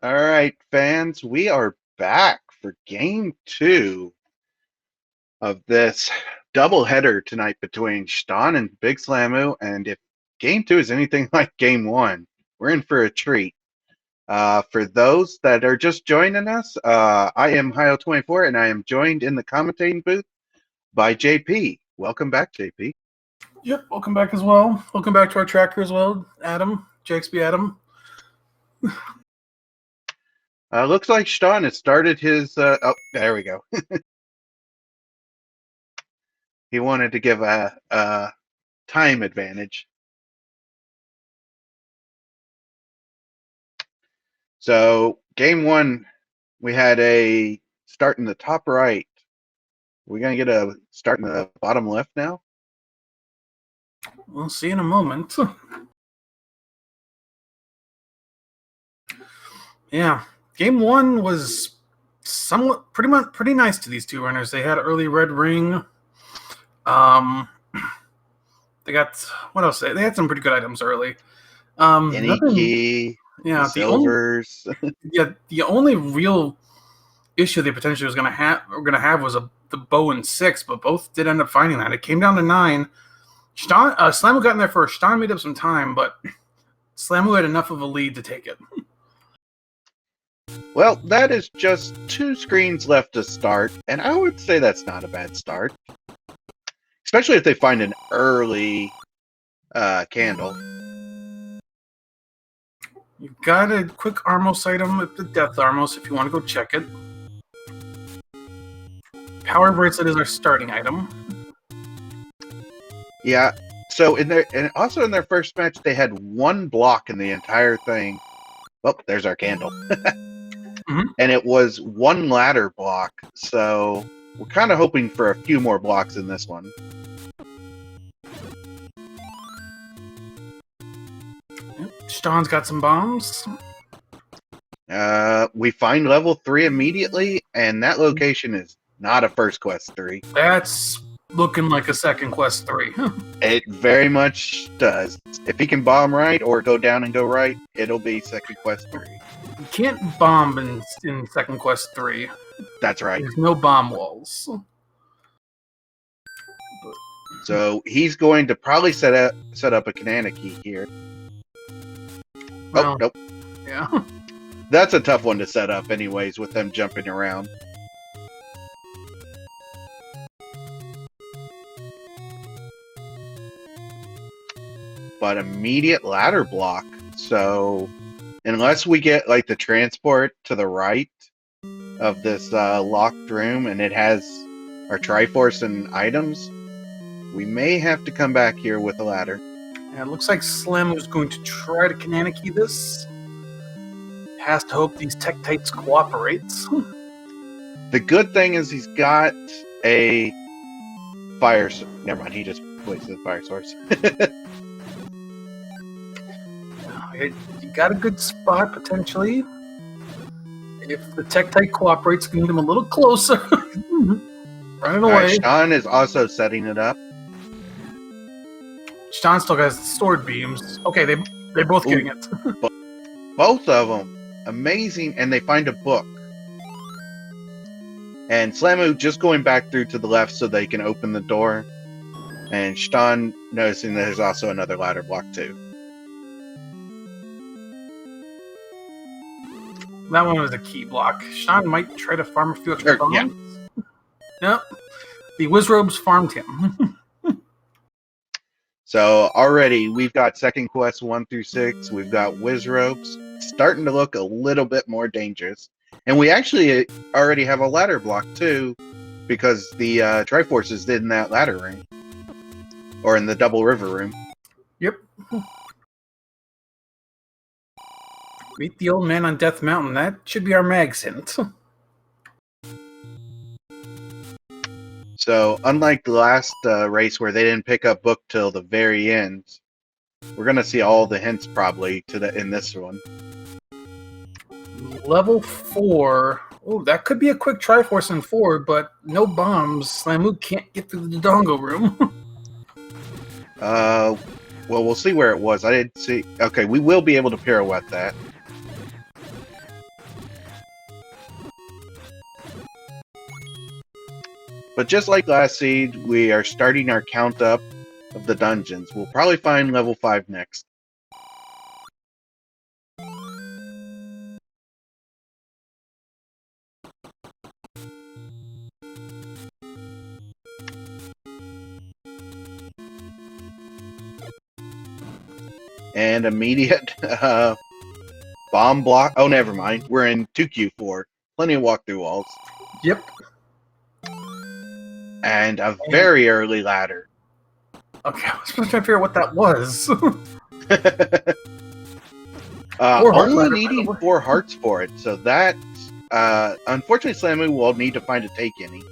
All right, fans, we are back for game 2 of this doubleheader tonight between Shton and Big Slamu. And if game 2 is anything like game 1, we're in for a treat. For those that are just joining us, I am Hio24, and I am joined in the commentating booth by JP. Welcome back, JP. Yep, welcome back as well. Welcome back to our tracker as well, Adam, JXB Adam. Looks like Shton has started his... oh, there we go. He wanted to give a time advantage. So, game 1, we had a start in the top right. We're going to get a start in the bottom left now? We'll see in a moment. Yeah, game 1 was somewhat pretty nice to these two runners. They had early red ring. They got what else? They had some pretty good items early. Any key, yeah, silvers. The only real issue they potentially was going to have was the bow and 6, but both did end up finding that. It came down to 9. Slamu got in there first. Shton made up some time, but Slamu had enough of a lead to take it. Well, that is just 2 screens left to start, and I would say that's not a bad start. Especially if they find an early candle. You've got a quick Armos item at the Death Armos if you want to go check it. Power Bracelet is our starting item. Yeah, so in their first match, they had 1 block in the entire thing. Oh, there's our candle. And it was 1 ladder block, so we're kind of hoping for a few more blocks in this one. Shton's got some bombs. We find level 3 immediately, and that location is not a first quest 3. That's looking like a second quest 3. It very much does. If he can bomb right or go down and go right, it'll be second quest 3. You can't bomb in second quest 3. That's right. There's no bomb walls. So he's going to probably set up a Kanana key here. Well, oh, nope. Yeah. That's a tough one to set up anyways with them jumping around. But immediate ladder block. So unless we get like the transport to the right of this locked room and it has our Triforce and items, we may have to come back here with a ladder. Yeah, it looks like Slim is going to try to Kanana key this. Has to hope these Tektites cooperates. The good thing is he's got a fire... Never mind, he just wasted the fire source. You got a good spot, potentially. If the Tektite cooperates, can get him a little closer. Running away. Right, Shton is also setting it up. Shton still has sword beams. Okay, they're both getting it. Both of them. Amazing. And they find a book. And Slamu just going back through to the left so they can open the door. And Shton noticing there's also another ladder block too. That one was a key block. Shton might try to farm a few extra bombs. Yeah. Nope. The Wizrobes farmed him. So already we've got second quest 1 through 6. We've got Wizrobes starting to look a little bit more dangerous. And we actually already have a ladder block too, because the Triforces did in that ladder ring. Or in the Double River room. Yep. Meet the old man on Death Mountain. That should be our Mags hint. So, unlike the last race where they didn't pick up book till the very end, we're going to see all the hints probably in this one. Level 4. Oh, that could be a quick Triforce in 4, but no bombs. Slamu can't get through the Dodongo room. Well, we'll see where it was. I didn't see... Okay, we will be able to pirouette that. But just like last seed, we are starting our count up of the dungeons. We'll probably find level 5 next. And immediate bomb block. Oh, never mind. We're in 2Q4. Plenty of walkthrough walls. Yep. And a very early ladder. Okay, I was trying to figure out what that was. Only needing 4 hearts for it, so that unfortunately Slamu will need to find a take any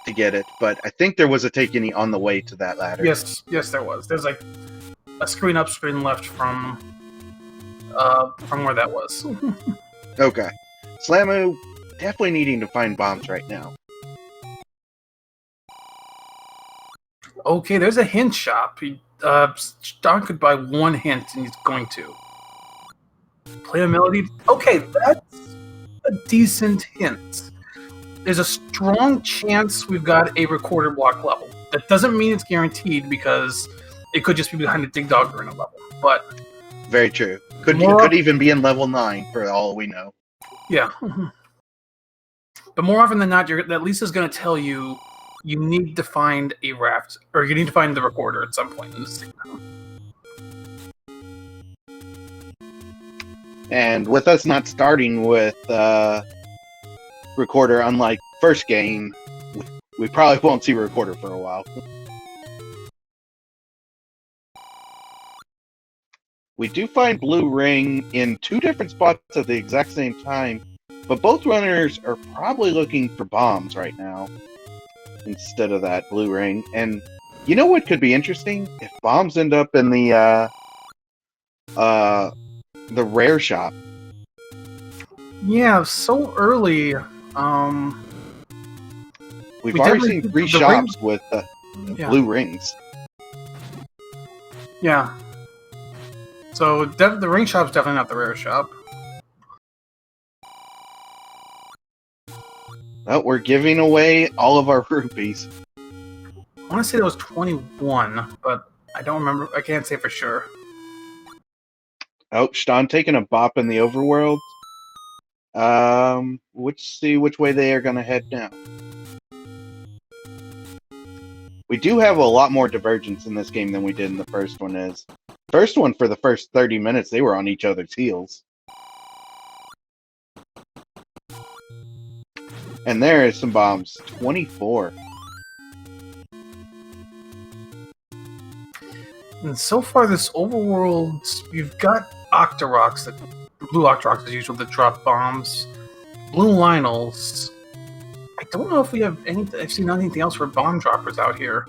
to get it, but I think there was a take any on the way to that ladder. Yes, there was. There's like a screen up, screen left from where that was. Okay. Slamu definitely needing to find bombs right now. Okay, there's a hint shop. Shton could buy 1 hint, and he's going to. Play a melody. Okay, that's a decent hint. There's a strong chance we've got a recorder block level. That doesn't mean it's guaranteed, because it could just be behind a dig dog or in a level. But very true. Could even be in level 9 for all we know. Yeah. But more often than not, that Lisa's going to tell you you need to find a raft, or you need to find the recorder at some point in the scene. And with us not starting with recorder, unlike first game, we probably won't see recorder for a while. We do find blue ring in 2 different spots at the exact same time, but both runners are probably looking for bombs right now instead of that blue ring. And you know what could be interesting? If bombs end up in the rare shop. Yeah, so early. We've already seen 3 shops with blue rings. Yeah. So the ring shop's definitely not the rare shop. Well, we're giving away all of our rupees. I want to say that was 21, but I don't remember. I can't say for sure. Oh, Shton taking a bop in the overworld. Let's see which way they are going to head now. We do have a lot more divergence in this game than we did in the first one. First one, for the first 30 minutes, they were on each other's heels. And there is some bombs. 24. And so far, this overworld, you've got Octoroks, blue Octoroks as usual, that drop bombs. Blue Lionels. I don't know if we have anything. I've seen anything else for bomb droppers out here.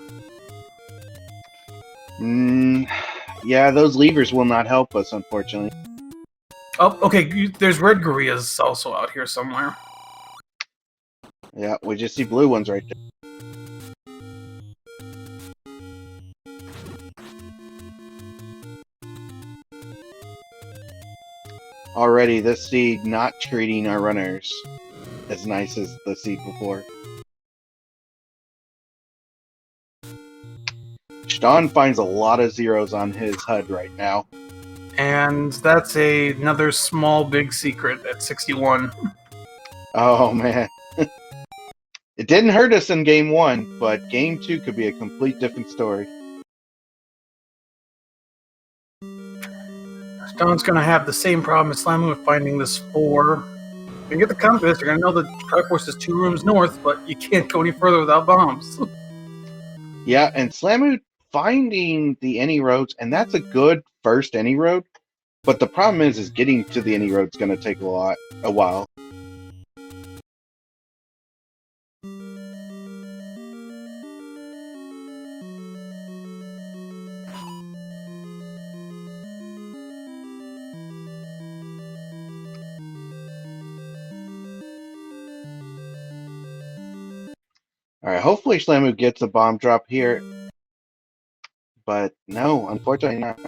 Yeah, those levers will not help us, unfortunately. Oh, okay. There's red Gorillas also out here somewhere. Yeah, we just see blue ones right there. Already, this seed not treating our runners as nice as the seed before. Shton finds a lot of zeros on his HUD right now. And that's another small big secret at 61. Oh, man. It didn't hurt us in Game 1, but Game 2 could be a complete different story. Shton's going to have the same problem as Slamu with finding this 4. You can get the compass, you're going to know the Triforce is 2 rooms north, but you can't go any further without bombs. Yeah, and Slamu finding the any roads, and that's a good first any road, but the problem is getting to the any road is going to take a while. Alright, hopefully Slamu gets a bomb drop here. But no, unfortunately not.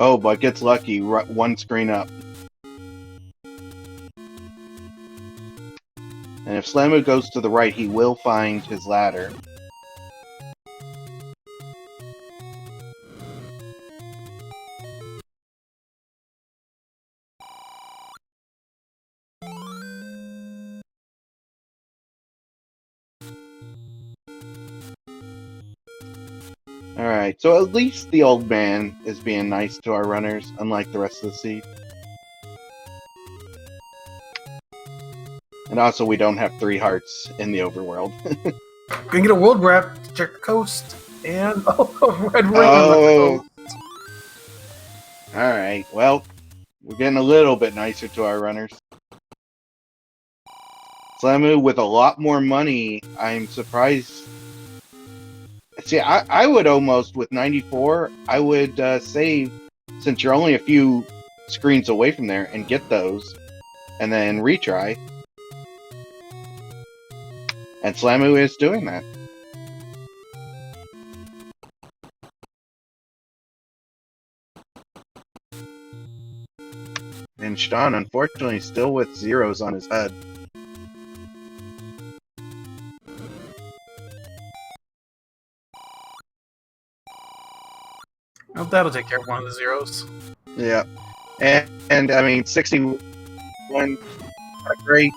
Oh, but gets lucky. One screen up. And if Slamu goes to the right, he will find his ladder. Alright, so at least the old man is being nice to our runners, unlike the rest of the seed. And also, we don't have 3 hearts in the overworld. Gonna get a world wrap to check the coast. And, oh, red ring Oh! on the coast. Alright, well, we're getting a little bit nicer to our runners. Slamu with a lot more money, I'm surprised. See, I would almost, with 94, I would save, since you're only a few screens away from there, and get those, and then retry. And Slamu is doing that. And Shton, unfortunately, still with zeros on his head. Oh, that'll take care of one of the zeros. Yeah. And I mean, 61, not great.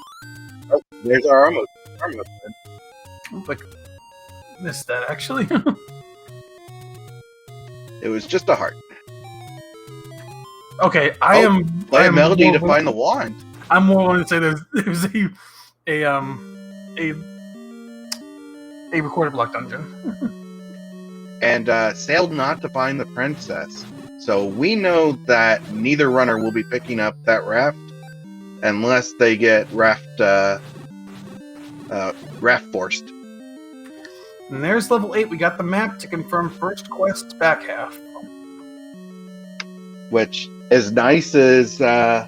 Oh, there's our almost. Oh, like, missed that, actually. It was just a heart. Okay, I am. Play a melody to find the wand. I'm more willing to say there's a recorded block dungeon. And sailed not to find the princess. So we know that neither runner will be picking up that raft unless they get raft forced. And there's level 8. We got the map to confirm first quest back half. Which, as nice as the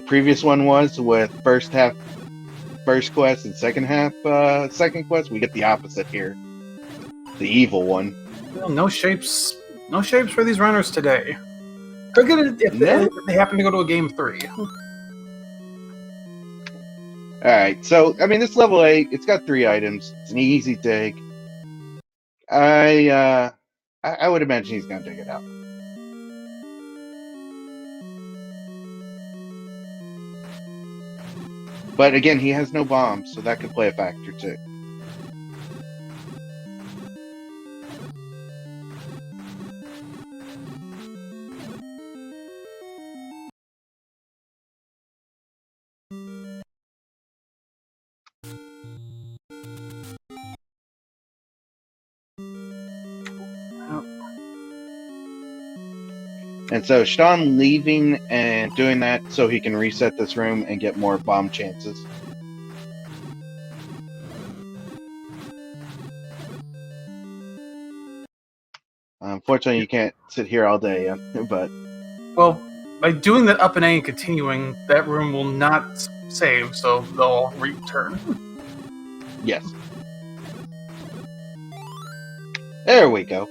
previous one was, with first half first quest and second half second quest, we get the opposite here. The evil one. Well, no shapes for these runners today. They're gonna if they happen to go to a game 3. Alright, so I mean this level 8, it's got 3 items. It's an easy dig. I would imagine he's gonna dig it out. But again, he has no bombs, so that could play a factor too. And so Shton leaving and doing that so he can reset this room and get more bomb chances. Unfortunately, you can't sit here all day, but... Well, by doing that up and A and continuing, that room will not save, so they'll return. Yes. There we go.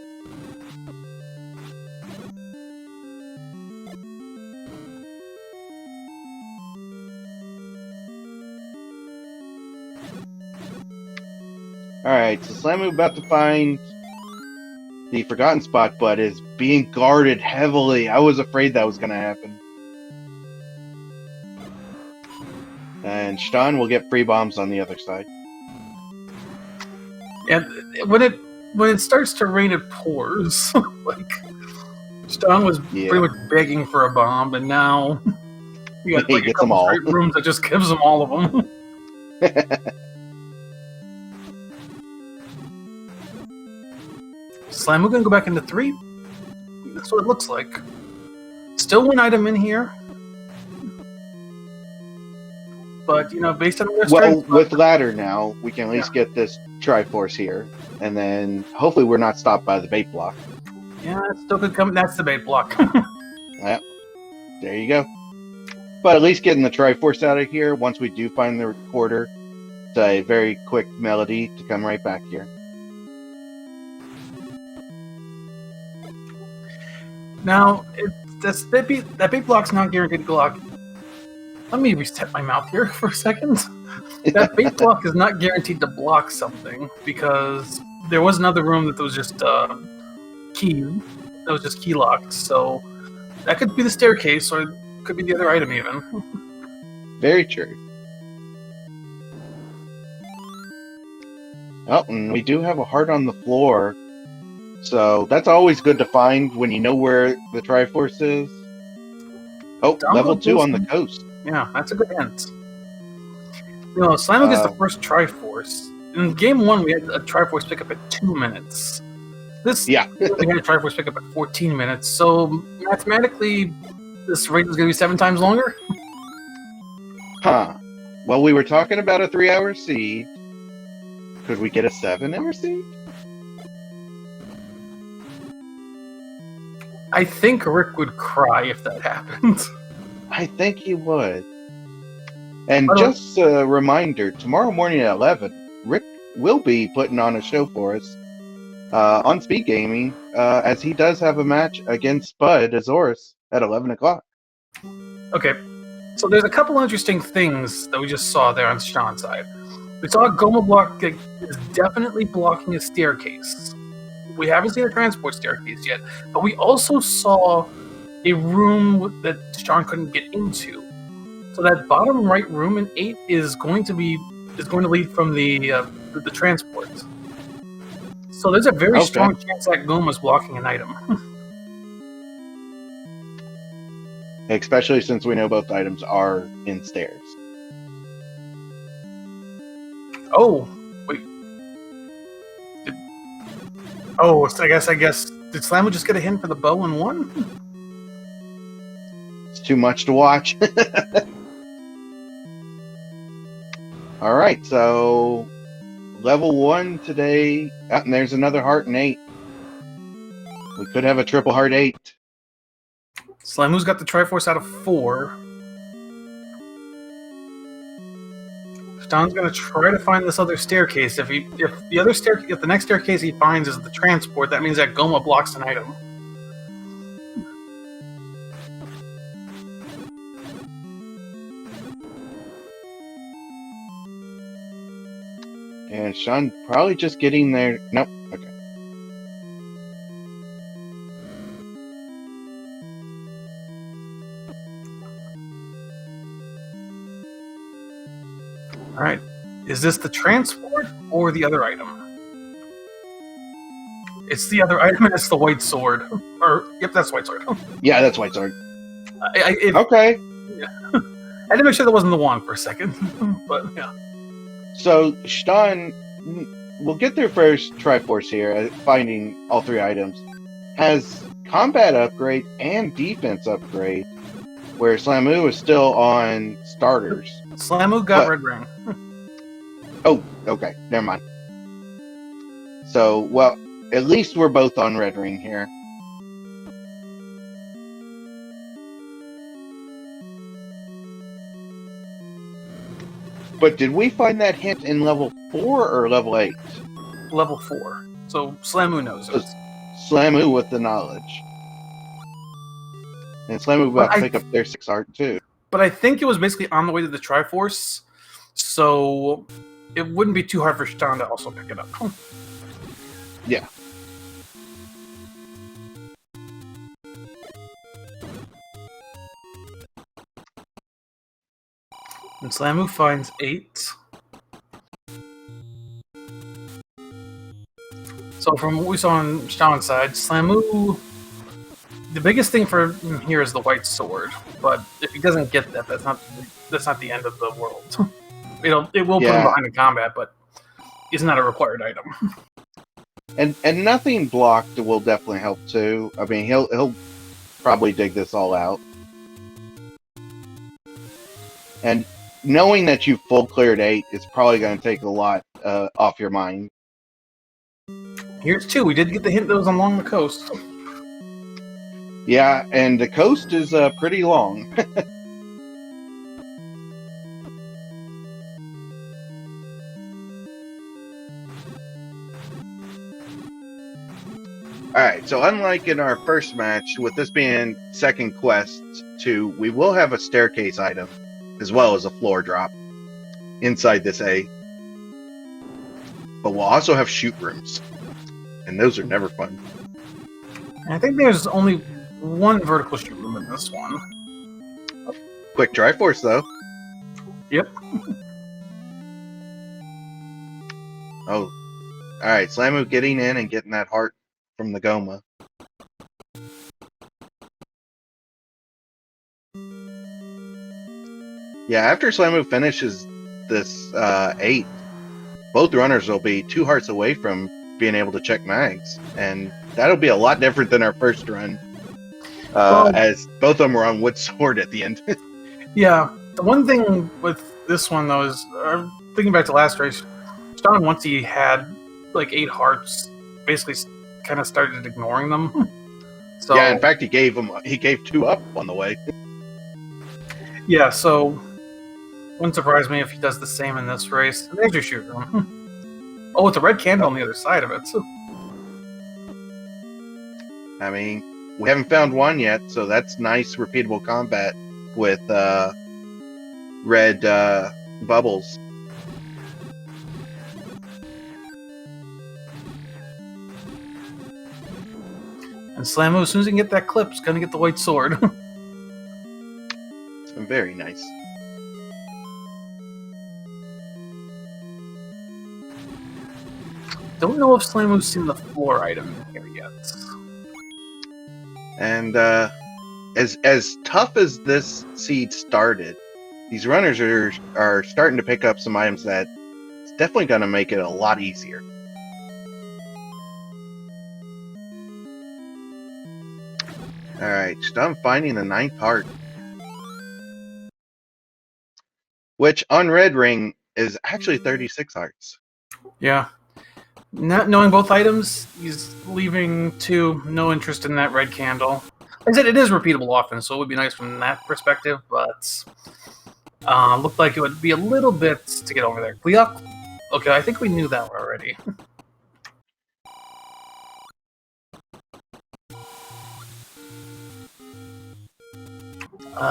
Alright, so Slamu about to find the forgotten spot, but is being guarded heavily. I was afraid that was going to happen. And Shton will get free bombs on the other side. And when it starts to rain, it pours. Like, Shton was pretty much begging for a bomb, and now we got like a couple straight rooms that just gives them all of them. Slamu gonna go back into 3. That's what it looks like. Still one item in here, but based on their strength, with ladder now, we can at least get this Triforce here, and then hopefully we're not stopped by the bait block. Yeah, it still could come. That's the bait block. Yep. There you go. But at least getting the Triforce out of here, once we do find the recorder, it's a very quick melody to come right back here. Now, that big block's not guaranteed to block. Let me reset my mouth here for a second. That bait block is not guaranteed to block something because there was another room that was just key that was just key locked. So that could be the staircase, or it could be the other item even. Very true. Oh, and we do have a heart on the floor, so that's always good to find when you know where the Triforce is. Oh, level 2 on the coast. Yeah, that's a good hint. You know, Slimer gets the first Triforce. In game 1, we had a Triforce pickup at 2 minutes. This we had a Triforce pickup at 14 minutes, so mathematically, this race is going to be 7 times longer? Huh. Well, we were talking about a 3-hour seed. Could we get a 7-hour seed? I think Rick would cry if that happened. I think he would. And just a reminder, tomorrow morning at 11, Rick will be putting on a show for us on SpeedGaming, as he does have a match against Spud Azorus at 11 o'clock. Okay, so there's a couple interesting things that we just saw there on Shton's side. We saw a Goma block that is definitely blocking a staircase. We haven't seen a transport staircase yet, but we also saw a room that Shton couldn't get into. So that bottom right room in 8 is going to lead from the transport. So there's a very strong chance that Goma's blocking an item. Especially since we know both items are in stairs. Oh, wait. I guess did Slamu just get a hint for the bow in 1? It's too much to watch. All right, so level 1 today. And there's another heart in 8. We could have a triple heart 8. Slamu's got the Triforce out of 4. Shton's gonna try to find this other staircase. If the next staircase he finds is the transport, that means that Goma blocks an item. And Shton probably just getting there. Nope. Okay. All right. Is this the transport or the other item? It's the other item, and it's the white sword. Yep, that's white sword. Yeah, that's white sword. Okay. Yeah. I had to make sure that wasn't the wand for a second, but yeah. So Shton will get their first Triforce here, finding all 3 items. Has combat upgrade and defense upgrade, where Slamu is still on starters. Slamu got red ring. Oh, okay. Never mind. So, well, at least we're both on red ring here. But did we find that hint in level 4 or level 8? Level 4. So Slamu knows it. Slamu with the knowledge. And Slamu about to pick up their 6 art too. But I think it was basically on the way to the Triforce, so it wouldn't be too hard for Shton to also pick it up. Yeah. And Slamu finds 8. So from what we saw on Shton's side, Slamu, the biggest thing for him here is the white sword. But if he doesn't get that, that's not the end of the world. It will put him behind the combat, but it's not a required item. And nothing blocked will definitely help too. I mean, he'll probably dig this all out. And knowing that you full cleared 8 is probably going to take a lot off your mind. Here's 2. We did get the hint that was along the coast. Yeah, and the coast is pretty long. Alright, so unlike in our first match, with this being second quest 2, we will have a staircase item as well as a floor drop inside this A. But we'll also have shoot rooms. And those are never fun. I think there's only one vertical shoot room in this one. Quick Triforce, though. Yep. Oh. Alright, Slamu getting in and getting that heart from the Goma. Yeah, after Slamu finishes this 8, both runners will be 2 hearts away from being able to check mags. And that'll be a lot different than our first run. As both of them were on wood sword at the end. Yeah, the one thing with this one, though, is thinking back to last race, Shton, once he had like 8 hearts, basically kind of started ignoring them. So, yeah, in fact, he gave 2 up on the way. Yeah, so wouldn't surprise me if he does the same in this race. There's your shoot room. Oh, it's a red candle on the other side of it. So. I mean, we haven't found one yet, so that's nice, repeatable combat with red bubbles. And Slamu, as soon as he can get that clip, is going to get the white sword. Very nice. Don't know if Slamu's seen the floor item here yet. And as tough as this seed started, these runners are starting to pick up some items that it's definitely going to make it a lot easier. Alright, Shton finding the 9th heart. Which on Red Ring is actually 36 hearts. Yeah. Not knowing both items, he's leaving 2, no interest in that red candle. Like I said, it is repeatable often, so it would be nice from that perspective, but looked like it would be a little bit to get over there. Gliok? Okay, I think we knew that already.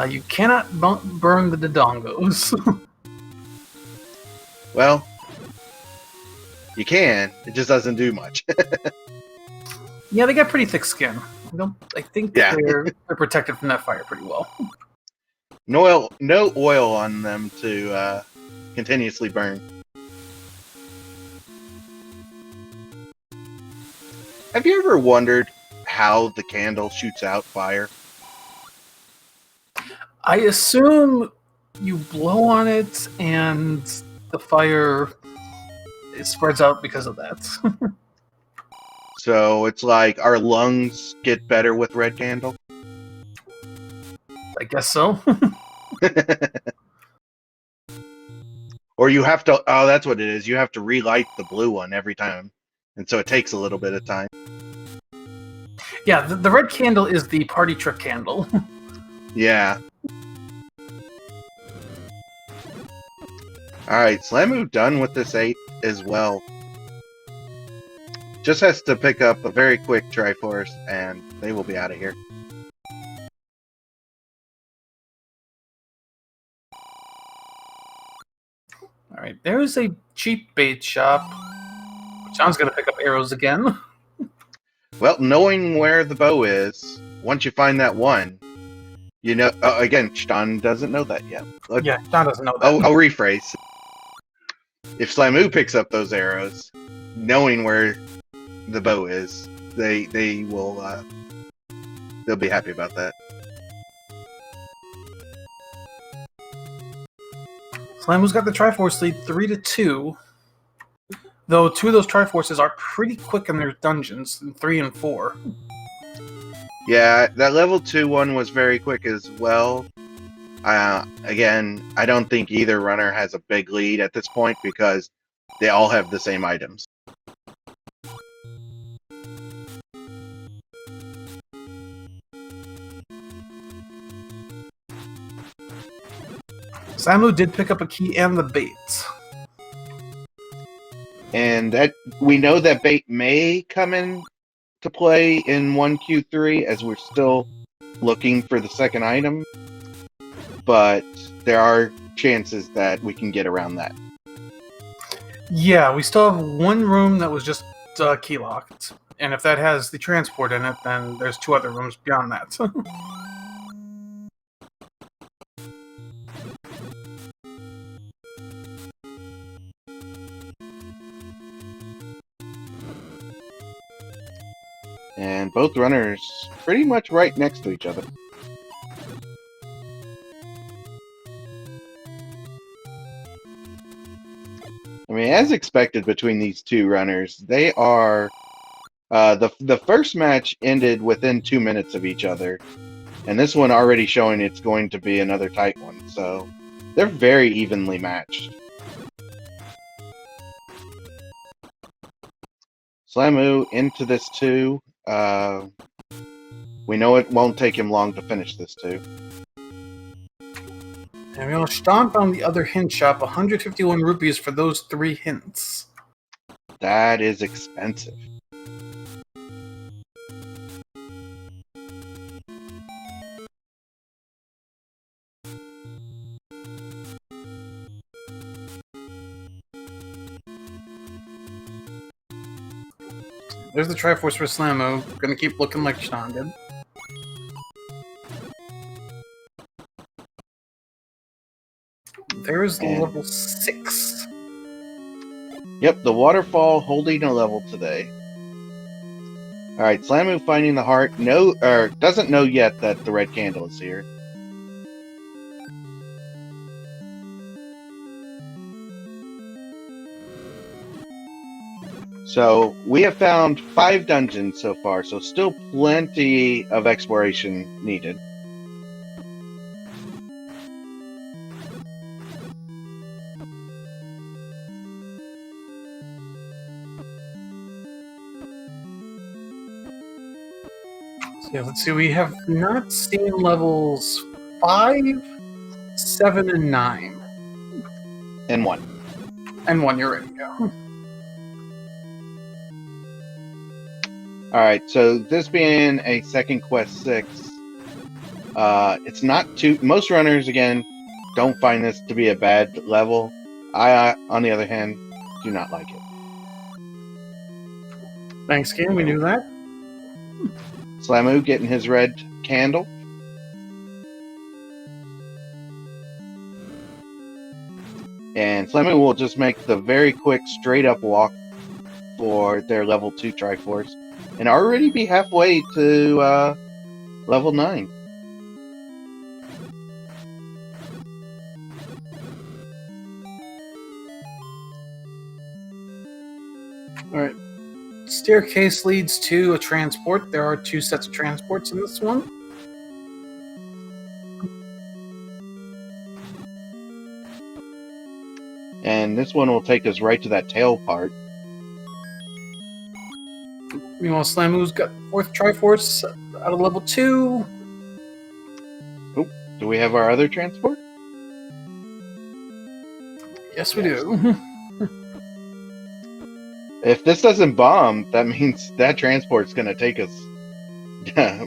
You cannot burn the Dodongos. Well, you can. It just doesn't do much. Yeah, they got pretty thick skin. I think Yeah. they're protected from that fire pretty well. No oil on them to continuously burn. Have you ever wondered how the candle shoots out fire? I assume you blow on it and the fire it spreads out because of that. So it's like our lungs get better with red candle? I guess so. Or you have to, oh, that's what it is. You have to relight the blue one every time. And so it takes a little bit of time. Yeah, the red candle is the party trick candle. Yeah. Alright, Slamu done with this 8 as well. Just has to pick up a very quick Triforce and they will be out of here. Alright, there's a cheap bait shop. John's gonna pick up arrows again. Well, knowing where the bow is, once you find that one, you know, again, Shton doesn't know that yet. Yeah, John doesn't know that. I'll rephrase. If Slamu picks up those arrows, knowing where the bow is, they will they'll be happy about that. Slamu's got the Triforce lead 3-2. Though 2 of those Triforces are pretty quick in their dungeons, in 3 and 4. Yeah, that level 2 one was very quick as well. Again, I don't think either runner has a big lead at this point because they all have the same items. Slamu did pick up a key and the bait. And that we know that bait may come in to play in 1Q3 as we're still looking for the second item, but there are chances that we can get around that. Yeah, we still have one room that was just key locked, and if that has the transport in it, then there's 2 other rooms beyond that. And both runners pretty much right next to each other. I mean, as expected between these two runners, they are... the first match ended within 2 minutes of each other, and this one already showing it's going to be another tight one, so they're very evenly matched. Slamu into this 2. We know it won't take him long to finish this 2. And we know Shton found the other hint shop, 151 rupees for those 3 hints. That is expensive. There's the Triforce for Slamu. Gonna keep looking like Shton did. There's level 6. Yep, the waterfall holding a level today. Alright, Slamu finding the heart. Doesn't know yet that the red candle is here. So, we have found 5 dungeons so far, so still plenty of exploration needed. So yeah, let's see, we have not seen levels 5, 7, and 9. And 1. And 1, you're right, yeah. Alright, so this being a second quest 6, it's not too... Most runners, again, don't find this to be a bad level. I, on the other hand, do not like it. Thanks, game, we knew that. Slamu getting his red candle. And Slamu will just make the very quick straight up walk for their level 2 Triforce. And already be halfway to level 9. Alright. Staircase leads to a transport. There are 2 sets of transports in this one. And this one will take us right to that tail part. Meanwhile, Slamu's got 4th Triforce out of level 2. Oh, do we have our other transport? Yes, we do. If this doesn't bomb, that means that transport's going to take us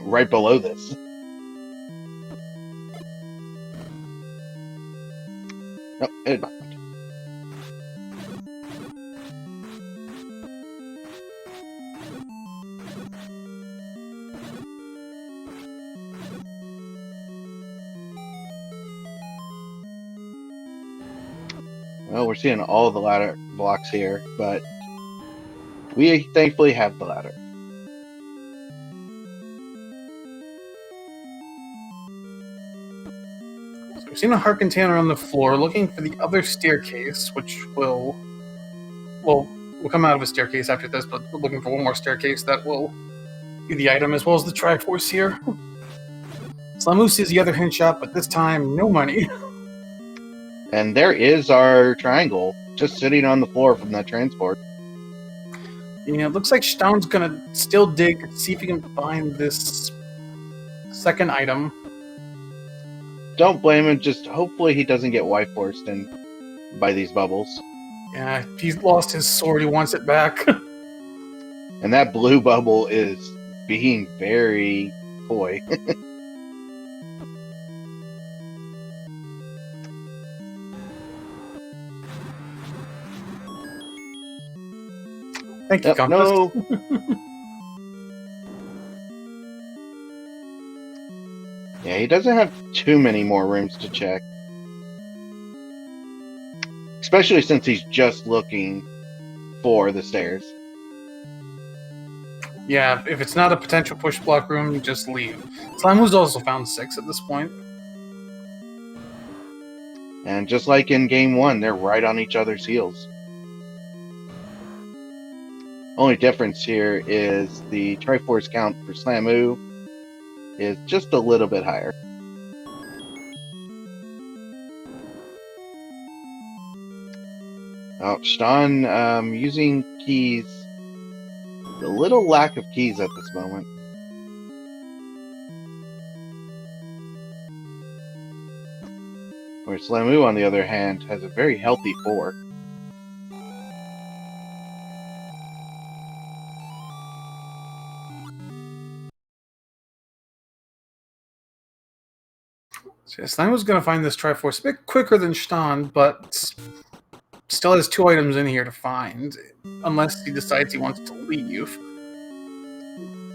right below this. Oh, it bombed. Well, we're seeing all the ladder blocks here, but we thankfully have the ladder. So we've seen a heart container on the floor, looking for the other staircase, which will come out of a staircase after this, but we're looking for one more staircase that will be the item, as well as the Triforce here. Slamu sees the other hint shop, but this time, no money. And there is our triangle, just sitting on the floor from that transport. Yeah, it looks like Shton's gonna still dig, see if he can find this second item. Don't blame him, just hopefully he doesn't get wife-forced in by these bubbles. Yeah, he's lost his sword, he wants it back. And that blue bubble is being very coy. Thank you, Compass. No. Yeah, he doesn't have too many more rooms to check. Especially since he's just looking for the stairs. Yeah, if it's not a potential push block room, just leave. Slimu's also found 6 at this point. And just like in game 1, they're right on each other's heels. Only difference here is the Triforce count for Slamu is just a little bit higher. Oh, Shton using keys. A little lack of keys at this moment. Where Slamu, on the other hand, has a very healthy 4. So Slimu's going to find this Triforce a bit quicker than Shton, but still has 2 items in here to find, unless he decides he wants to leave.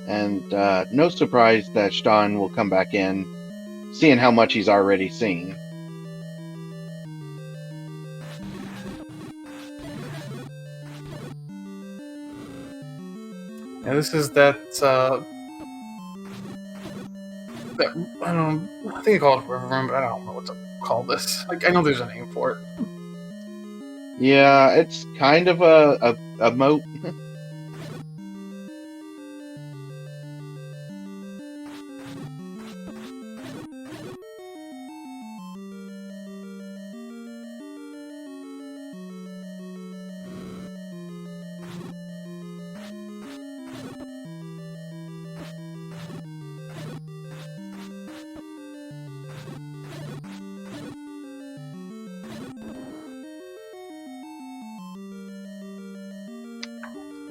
And no surprise that Shton will come back in, seeing how much he's already seen. Yeah, this is that I think I call it a river room, but I don't know what to call this. Like, I know there's a name for it. Yeah, it's kind of a moat.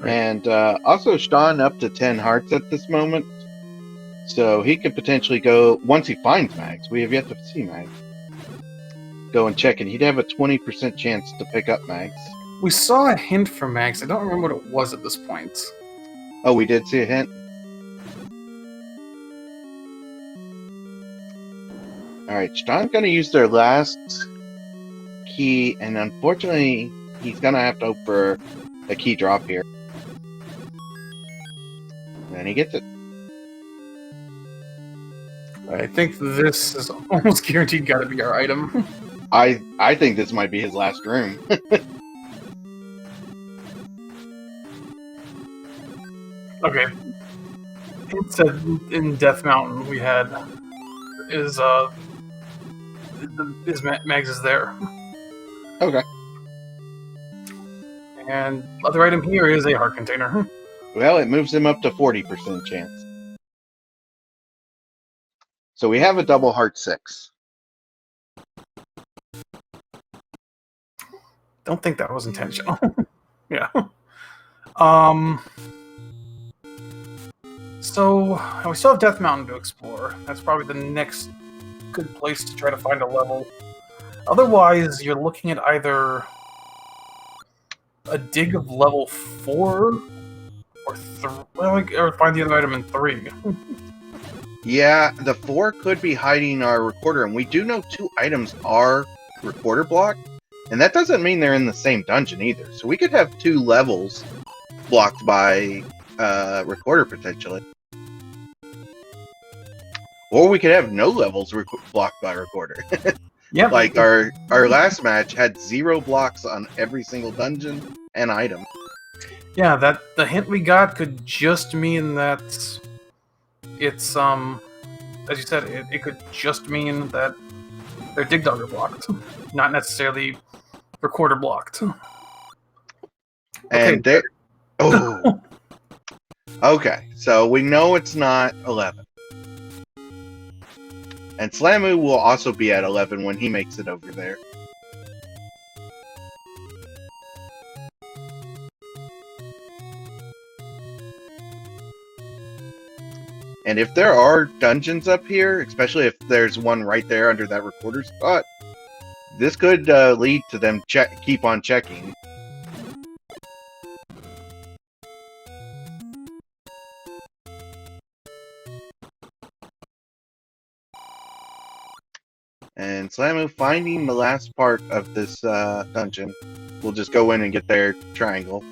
And also Shton up to 10 hearts at this moment. So he could potentially go, once he finds Mags, we have yet to see Mags, go and check it. He'd have a 20% chance to pick up Mags. We saw a hint from Mags. I don't remember what it was at this point. Oh, we did see a hint? Alright, Shton's going to use their last key, and unfortunately, he's going to have to hope for a key drop here. And he gets it. I think this is almost guaranteed got to be our item. I think this might be his last room. Okay. In Death Mountain we had is Mags is there. Okay. And other item here is a heart container. Well, it moves him up to 40% chance. So we have a double heart 6. Don't think that was intentional. Yeah. So we still have Death Mountain to explore. That's probably the next good place to try to find a level. Otherwise, you're looking at either a dig of level 4 or find the other item in 3. Yeah, the 4 could be hiding our recorder, and we do know 2 items are recorder blocked, and that doesn't mean they're in the same dungeon either. So we could have 2 levels blocked by recorder potentially. Or we could have no levels blocked by recorder. Yeah. Like our last match had 0 blocks on every single dungeon and item. Yeah, the hint we got could just mean that it's as you said, it could just mean that their dig dog are blocked, not necessarily recorder blocked. And okay. Oh. Okay, so we know it's not 11. And Slamu will also be at 11 when he makes it over there. And if there are dungeons up here, especially if there's one right there under that recorder spot, this could lead to them keep on checking. And Slamu finding the last part of this dungeon. We'll just go in and get their triangle.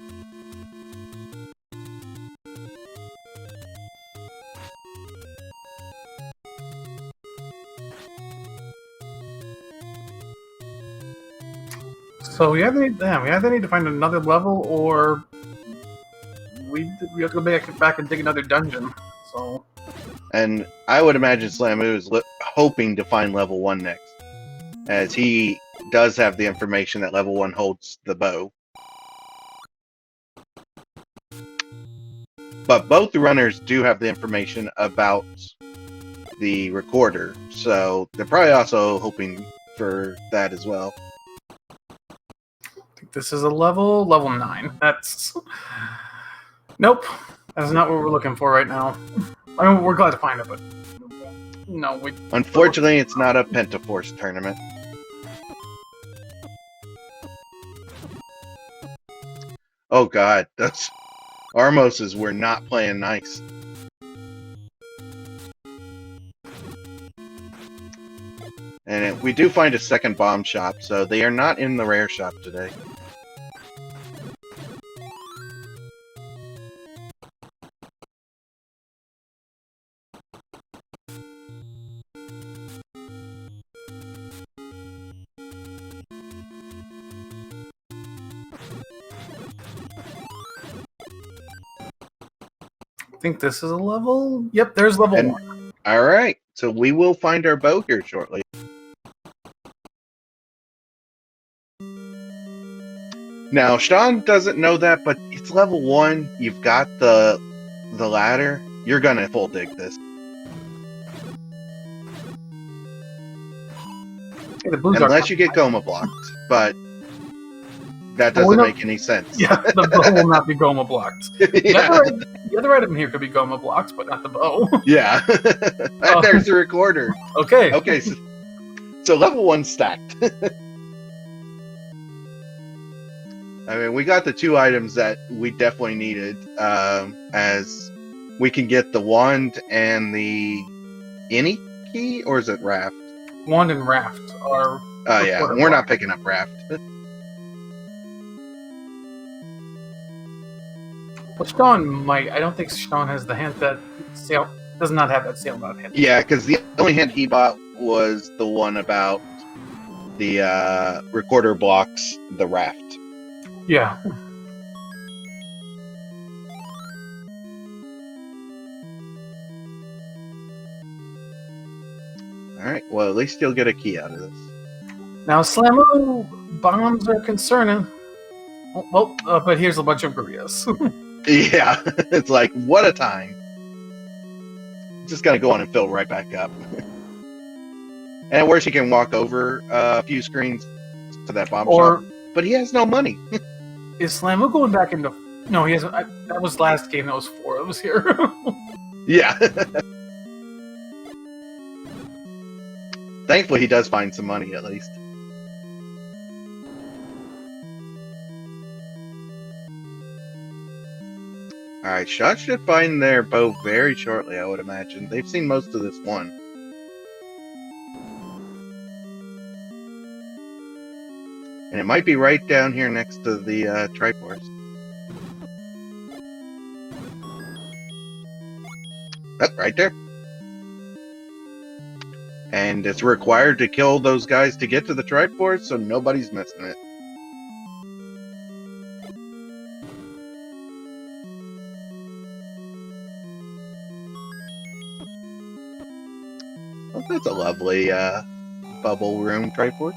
So we either need to find another level, or we have to go back and dig another dungeon. So. And I would imagine Slamu is hoping to find level 1 next, as he does have the information that level 1 holds the bow. But both runners do have the information about the recorder, so they're probably also hoping for that as well. I think this is a level 9. That's... Nope. That's not what we're looking for right now. I mean, we're glad to find it, but... No, we... Unfortunately, it's not a Pentaforce tournament. Oh god, those Armoses were not playing nice. And we do find a second bomb shop, so they are not in the rare shop today. I think this is a level... Yep, there's level 1. Alright, so we will find our bow here shortly. Now, Shton doesn't know that, but it's level 1. You've got the ladder. You're gonna full dig this. Hey, the blues Unless you get Goma blocked, but that doesn't make any sense. Yeah, the bow will not be Goma blocked. Yeah. The other item here could be Goma blocked, but not the bow. Yeah. There's the recorder. Okay. Okay, so level 1 stacked. I mean, we got the 2 items that we definitely needed, as we can get the wand and the any key, or is it raft? Wand and raft are... Oh yeah, we're not picking up raft. Well, Shton might. I don't think Shton has the hint that sail does not have that sail out hint. Yeah, because the only hint he bought was the one about the recorder blocks the raft. Yeah. Alright, well, at least you'll get a key out of this. Now, Slamu bombs are concerning. Well, but here's a bunch of Gurias. Yeah, it's like, what a time. Just gotta go on and fill right back up. And at worst, he can walk over a few screens to that bomb shop. But he has no money. Is Slamu going back into... No, he hasn't. That was last game. That was 4 of us here. Yeah. Thankfully, he does find some money, at least. Alright, Shot should find their bow very shortly, I would imagine. They've seen most of this one. And it might be right down here next to the Triforce. Oh, right there. And it's required to kill those guys to get to the Triforce, so nobody's missing it. Well, that's a lovely bubble room Triforce.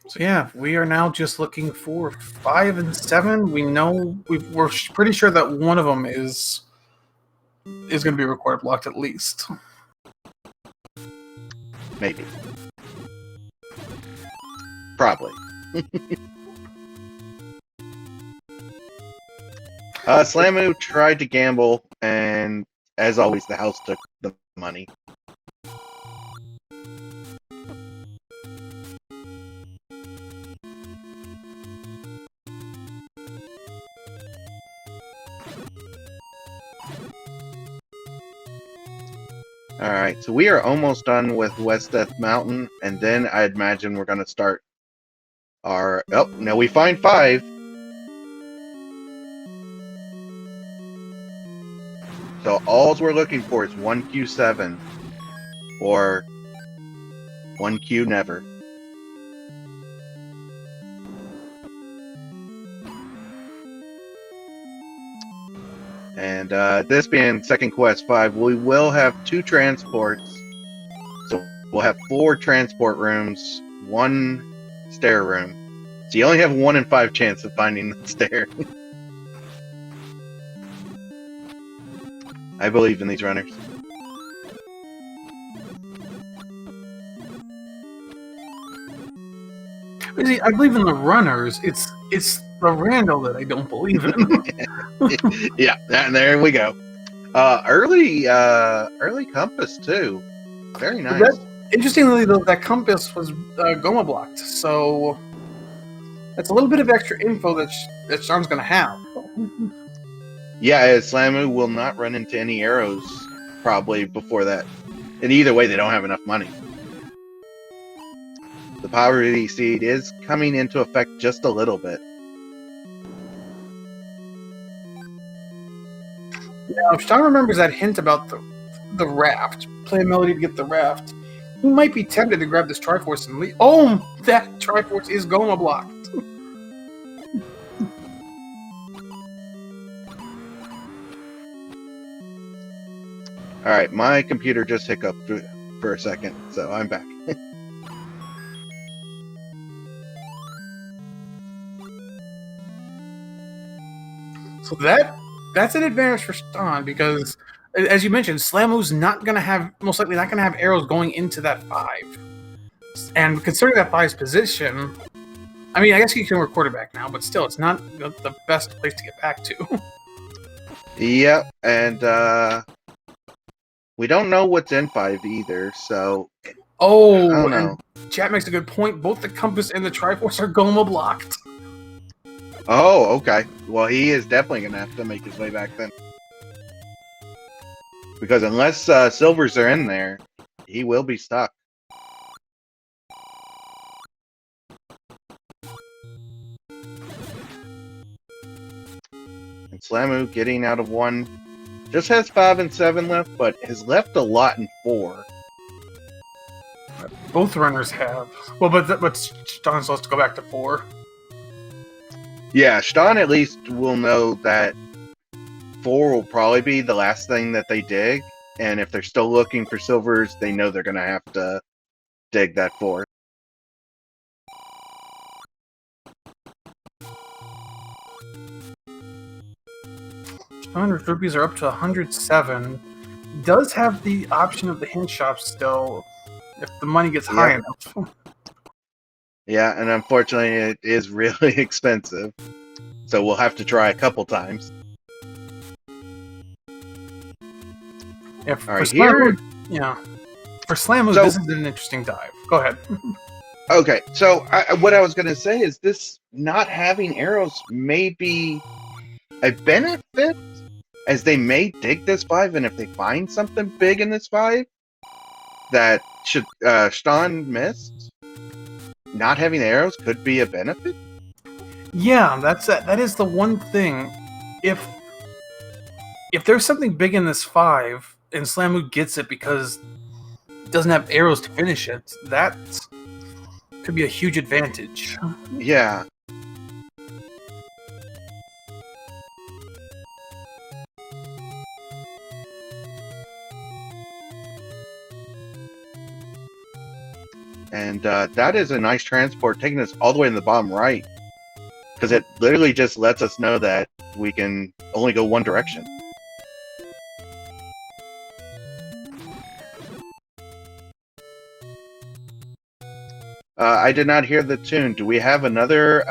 So yeah, we are now just looking for 5 and 7. We know we're pretty sure that one of them is going to be record blocked at least. Maybe. Probably. Slamu tried to gamble, and as always, the house took the money. Alright, so we are almost done with West Death Mountain, and then I imagine we're going to start our... Oh, now we find 5. So all we're looking for is 1Q7, or 1Q never. And this being second quest 5, we will have 2 transports. So we'll have 4 transport rooms, 1 stair room. So you only have 1 in 5 chance of finding the stair. I believe in these runners. See, I believe in the runners. It's the Randall that I don't believe in. Yeah, and there we go. Early compass too. Very nice. Interestingly, though, that compass was Goma blocked, so that's a little bit of extra info that Sean's going to have. Yeah, Slamu will not run into any arrows probably before that. And either way, they don't have enough money. The poverty seed is coming into effect just a little bit. Now, if Sean remembers that hint about the raft, play a melody to get the raft, he might be tempted to grab this Triforce and leave. Oh, that Triforce is Goma blocked. Alright, my computer just hiccuped for a second, so I'm back. So that's an advantage for Ston because, as you mentioned, Slamu's most likely not going to have arrows going into that 5. And considering that 5's position, I mean, I guess you can record it back now, but still, it's not the best place to get back to. Yep, and we don't know what's in 5 either, so... Oh, I don't know. Chat makes a good point. Both the compass and the Triforce are Goma blocked. Oh, okay. Well, he is definitely going to have to make his way back then. Because unless silvers are in there, he will be stuck. And Slamu getting out of 1. Just has 5 and 7 left, but has left a lot in 4. Both runners have. Well, but Ston's supposed to go back to 4. Yeah, Shton at least will know that 4 will probably be the last thing that they dig, and if they're still looking for silvers, they know they're going to have to dig that 4. 100 rupees are up to 107. Does have the option of the hint shop still, if the money gets high enough. Yeah, and unfortunately, it is really expensive. So we'll have to try a couple times. Yeah, for All right, Slamu, for Slamu, So- this is an interesting dive. Go ahead. Okay, so what I was going to say is this not having arrows may be a benefit, as they may dig this 5, and if they find something big in this 5 that Shton missed, not having arrows could be a benefit. Yeah, that is the one thing. If there's something big in this 5 and Slamu gets it because it doesn't have arrows to finish it, that could be a huge advantage. Yeah. And that is a nice transport, taking us all the way in the bottom right. Because it literally just lets us know that we can only go one direction. I did not hear the tune. Do we have another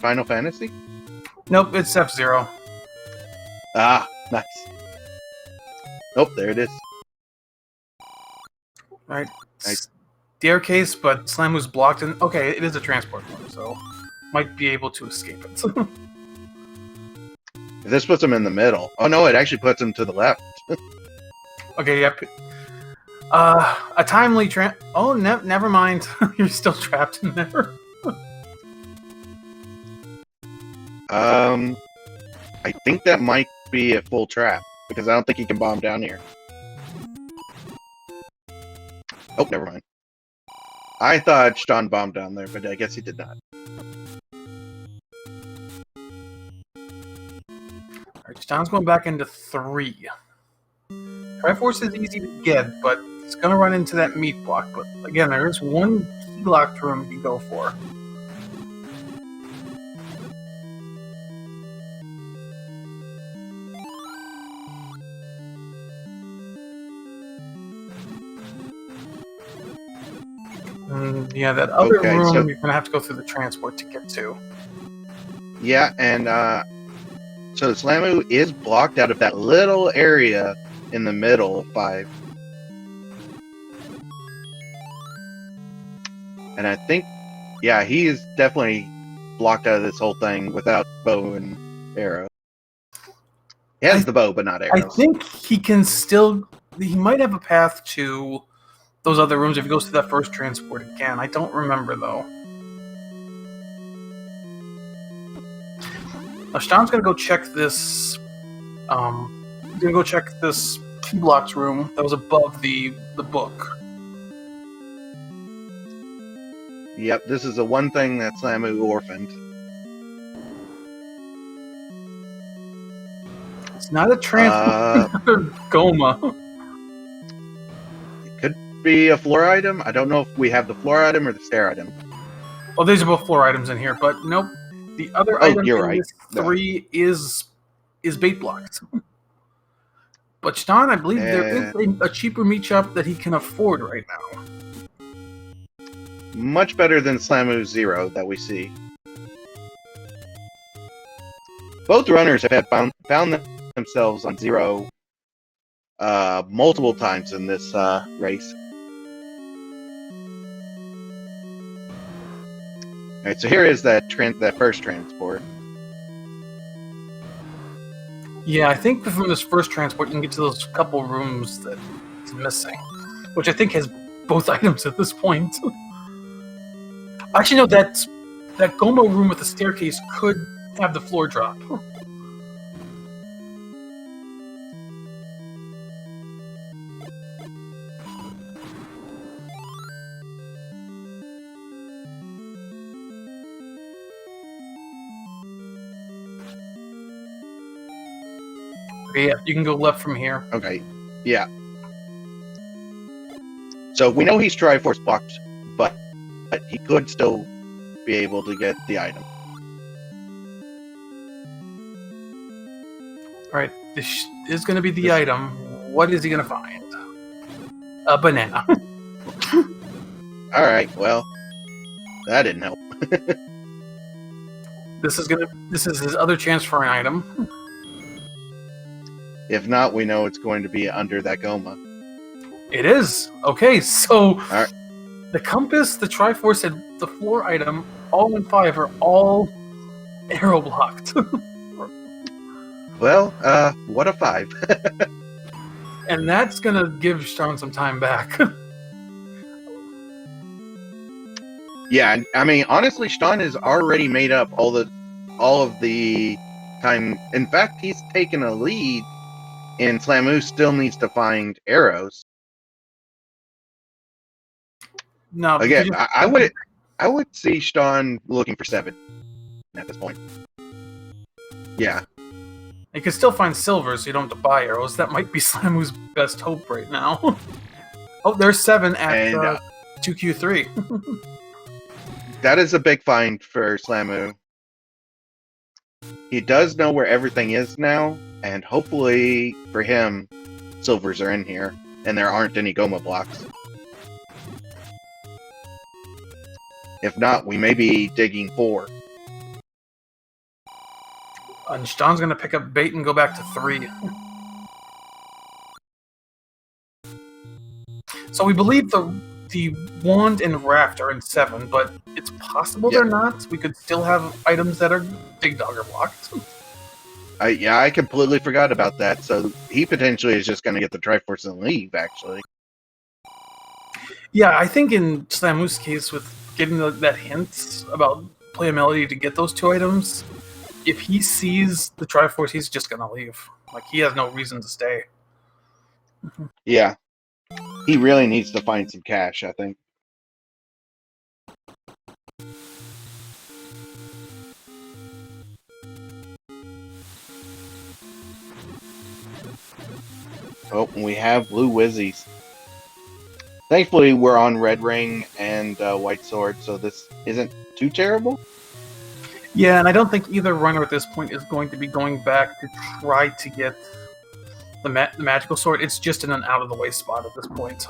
Final Fantasy? Nope, it's F-Zero. Ah, nice. Oh, there it is. Right. Nice. Staircase, but Slamu's blocked in. Okay, it is a transport room, so might be able to escape it. This puts him in the middle. Oh no, it actually puts him to the left. Okay, yep. A timely Oh, never mind. You're still trapped in there. I think that might be a full trap because I don't think he can bomb down here. Oh, never mind. I thought Shton bombed down there, but I guess he did not. Alright, John's going back into 3. Triforce is easy to get, but it's going to run into that meat block. But again, there is one key locked room you can go for. Yeah, that other room so, you're going to have to go through the transport to get to. Yeah, and so Slamu is blocked out of that little area in the middle of 5. And I think, yeah, he is definitely blocked out of this whole thing without bow and arrow. He has the bow, but not arrows. I think he can still... He might have a path to those other rooms if he goes to that first transport again. I don't remember, though. Now, Shton's going to go check this... he's going to go check this key blocks room that was above the book. Yep, this is the one thing that Slamu orphaned. It's not a transport, it's another Goma. It could be a floor item. I don't know if we have the floor item or the stair item. Well, these are both floor items in here, but nope. The other item you're in right. this 3 is bait blocked. But Shton, I believe there is a cheaper meat shop that he can afford right now. Much better than Slamu 0 that we see. Both runners have had found themselves on 0 multiple times in this race. Alright, so here is that first transport. Yeah, I think from this first transport you can get to those couple rooms that he's missing, which I think has both items at this point. Actually, no, that Goma room with the staircase could have the floor drop. Okay, yeah, you can go left from here. Okay, yeah. So we know he's Triforce blocked, but he could still be able to get the item. Alright, this is going to be the item. What is he going to find? A banana. Alright, well, that didn't help. This is his other chance for an item. If not, we know it's going to be under that Goma. It is. Okay, so Alright. The compass, the Triforce, and the floor item, all in 5 are all arrow blocked. Well, what a 5. And that's gonna give Shton some time back. Yeah, I mean, honestly, Shton has already made up all of the time. In fact, he's taken a lead, and Slamu still needs to find arrows. No, Again, I would see Shton looking for 7 at this point. Yeah. you can still find silver, so you don't have to buy arrows. That might be Slamu's best hope right now. Oh, there's 7 at 2Q3. That is a big find for Slamu. He does know where everything is now, and hopefully for him, silvers are in here, and there aren't any Goma blocks. If not, we may be digging 4. And Shton's going to pick up bait and go back to 3. So we believe the wand and raft are in 7, but it's possible they're not. We could still have items that are Big Dog or blocked. Yeah, I completely forgot about that. So he potentially is just going to get the Triforce and leave, actually. Yeah, I think in Slamu's case, with getting that hint about playability to get those 2 items, if he sees the Triforce, he's just going to leave. Like, he has no reason to stay. Yeah. He really needs to find some cash, I think. Oh, and we have blue Wizzies. Thankfully, we're on Red Ring and White Sword, so this isn't too terrible. Yeah, and I don't think either runner at this point is going to be going back to try to get the magical sword. It's just in an out-of-the-way spot at this point.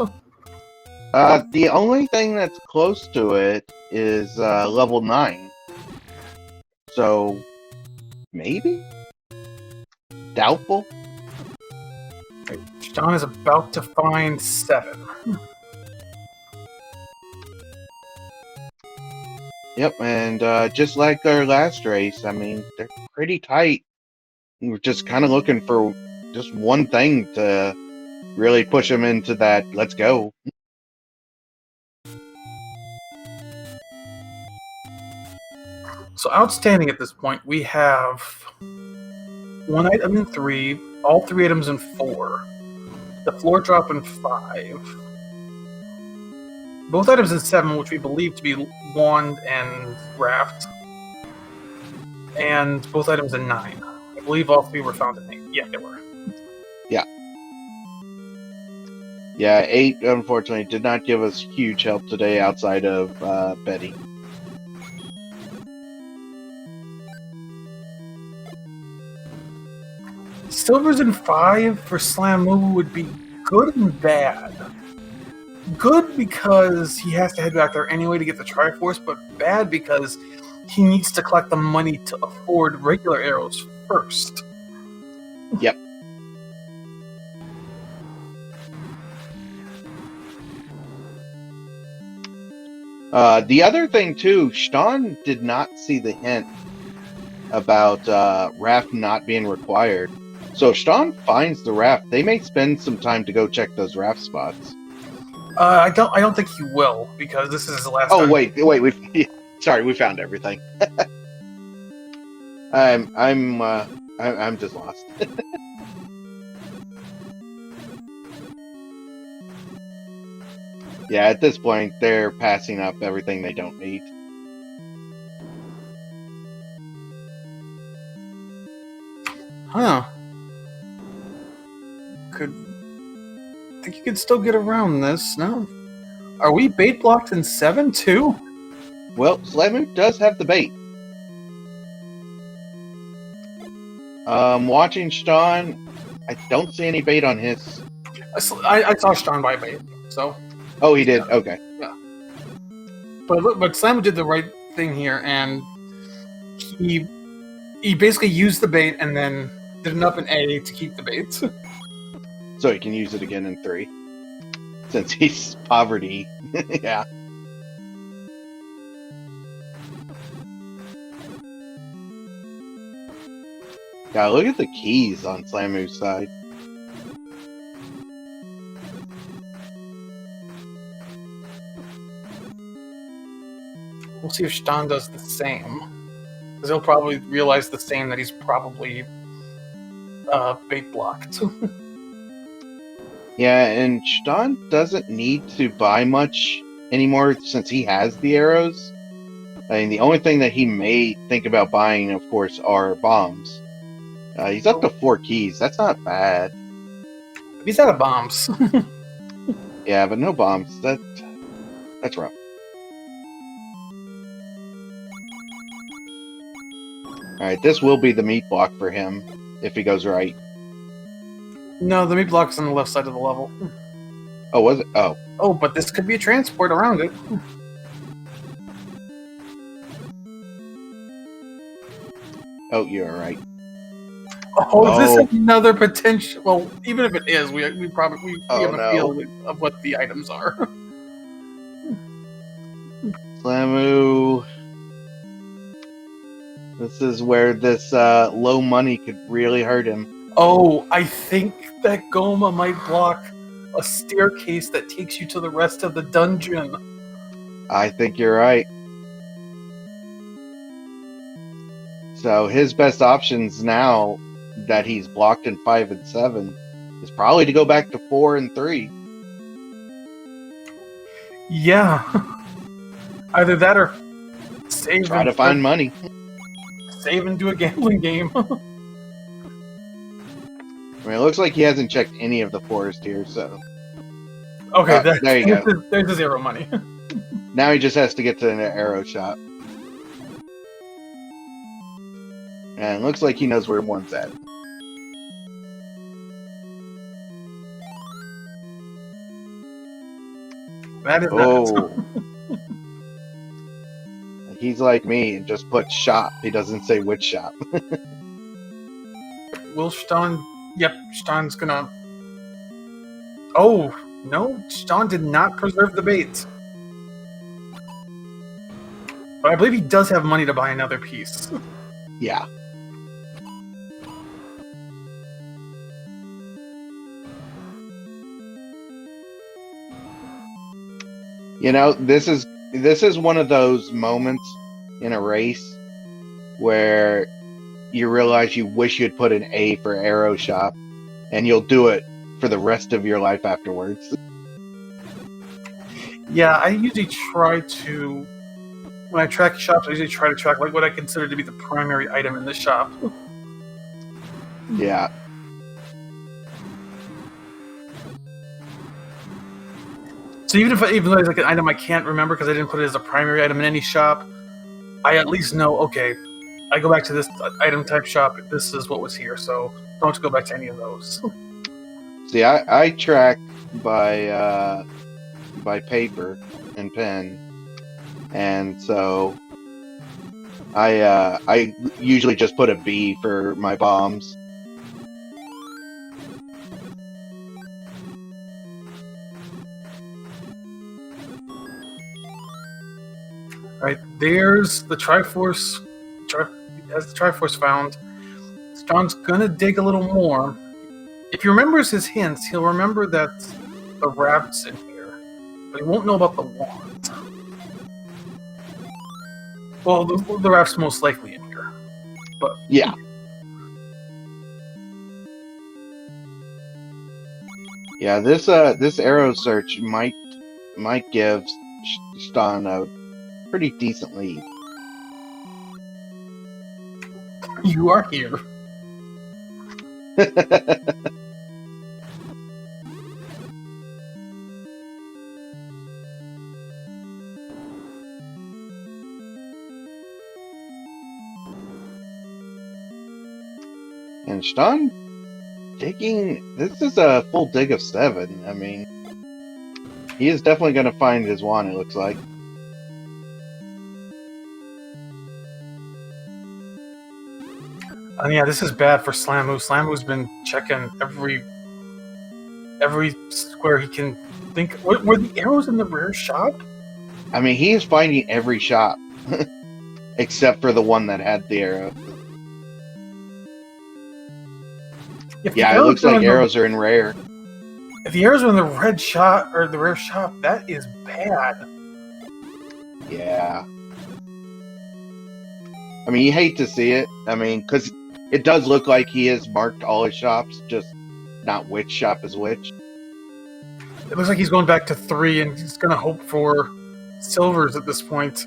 The only thing that's close to it is level 9. So, maybe? Doubtful? Shton is about to find 7. Yep, and just like our last race, I mean, they're pretty tight. We're just kind of looking for just one thing to really push them into that, let's go. So outstanding at this point, we have 1 item in 3, all 3 items in 4, the floor drop in 5, both items in 7, which we believe to be wand and raft, and both items in 9. I believe all 3 were found in 8. Yeah, they were. Yeah. Yeah, 8, unfortunately, did not give us huge help today outside of Betty. Silvers in 5 for Slamu would be good and bad. Good because he has to head back there anyway to get the Triforce, but bad because he needs to collect the money to afford regular arrows first. Yep. The other thing, too, Shton did not see the hint about raft not being required. So if Shton finds the raft, they may spend some time to go check those raft spots. I don't think he will, because this is the last time. Oh, wait, sorry, we found everything. I'm just lost. Yeah, at this point, they're passing up everything they don't need. Huh. Think you could still get around this, no? Are we bait blocked in 7 too? Well, Slamu does have the bait. Watching Shton, I don't see any bait on his. I saw Shton buy bait, so. Oh, he did? Yeah. Okay. Yeah. But Slamu did the right thing here, and he basically used the bait and then did an up and A to keep the bait. So he can use it again in 3. Since he's poverty. Yeah. God, look at the keys on Slamu's side. We'll see if Shton does the same. Because he'll probably realize the same, that he's probably bait blocked. Yeah, and Shton doesn't need to buy much anymore since he has the arrows. I mean, the only thing that he may think about buying, of course, are bombs. He's up to 4 keys. That's not bad. He's out of bombs. Yeah, but no bombs. That's rough. Alright, this will be the meat block for him, if he goes right. No, the meat block's on the left side of the level. Oh, was it? Oh. Oh, but this could be a transport around it. Oh, you're right. Oh, is Oh. this another potential? Well, even if it is, we probably we Oh, have a no. feeling of what the items are. Slamu. This is where this low money could really hurt him. Oh, I think that Goma might block a staircase that takes you to the rest of the dungeon. I think you're right. So his best options now that he's blocked in 5 and 7 is probably to go back to 4 and 3. Yeah. Either that or save Try to find money. Save and do a gambling game. I mean, it looks like he hasn't checked any of the forest here, so... Okay, there you go. There's the zero money. Now he just has to get to an arrow shop. And it looks like he knows where one's at. That is Oh. He's like me and just put shop. He doesn't say which shop. Will Shton... Yep, Shton's gonna... Oh, no, Shton did not preserve the bait. But I believe he does have money to buy another piece. Yeah. You know, this is one of those moments in a race where you realize you wish you'd put an A for arrow shop, and you'll do it for the rest of your life afterwards. Yeah, I usually try to... When I track shops, I usually try to track like what I consider to be the primary item in the shop. Yeah. So even though it's like an item I can't remember because I didn't put it as a primary item in any shop, I at least know, okay, I go back to this item type shop, this is what was here, so don't go back to any of those. See, I track by paper and pen, and so I usually just put a B for my bombs. Right, there's the Triforce. As the Triforce found, John's gonna dig a little more. If he remembers his hints, he'll remember that the raft's in here, but he won't know about the wand. Well, the raft's most likely in here, but yeah. Yeah, this arrow search might give Shton a pretty decent lead. You are here. And Shton digging. This is a full dig of 7. I mean, he is definitely going to find his wand, it looks like. And yeah, this is bad for Slamu. Slamu's been checking every square he can think. Were the arrows in the rare shop? I mean, he is finding every shop except for the one that had the arrow. Yeah, it looks like arrows are in rare. If the arrows are in the red shop or the rare shop, that is bad. Yeah. I mean, you hate to see it. I mean, because it does look like he has marked all his shops, just not which shop is which. It looks like he's going back to 3, and he's going to hope for silvers at this point.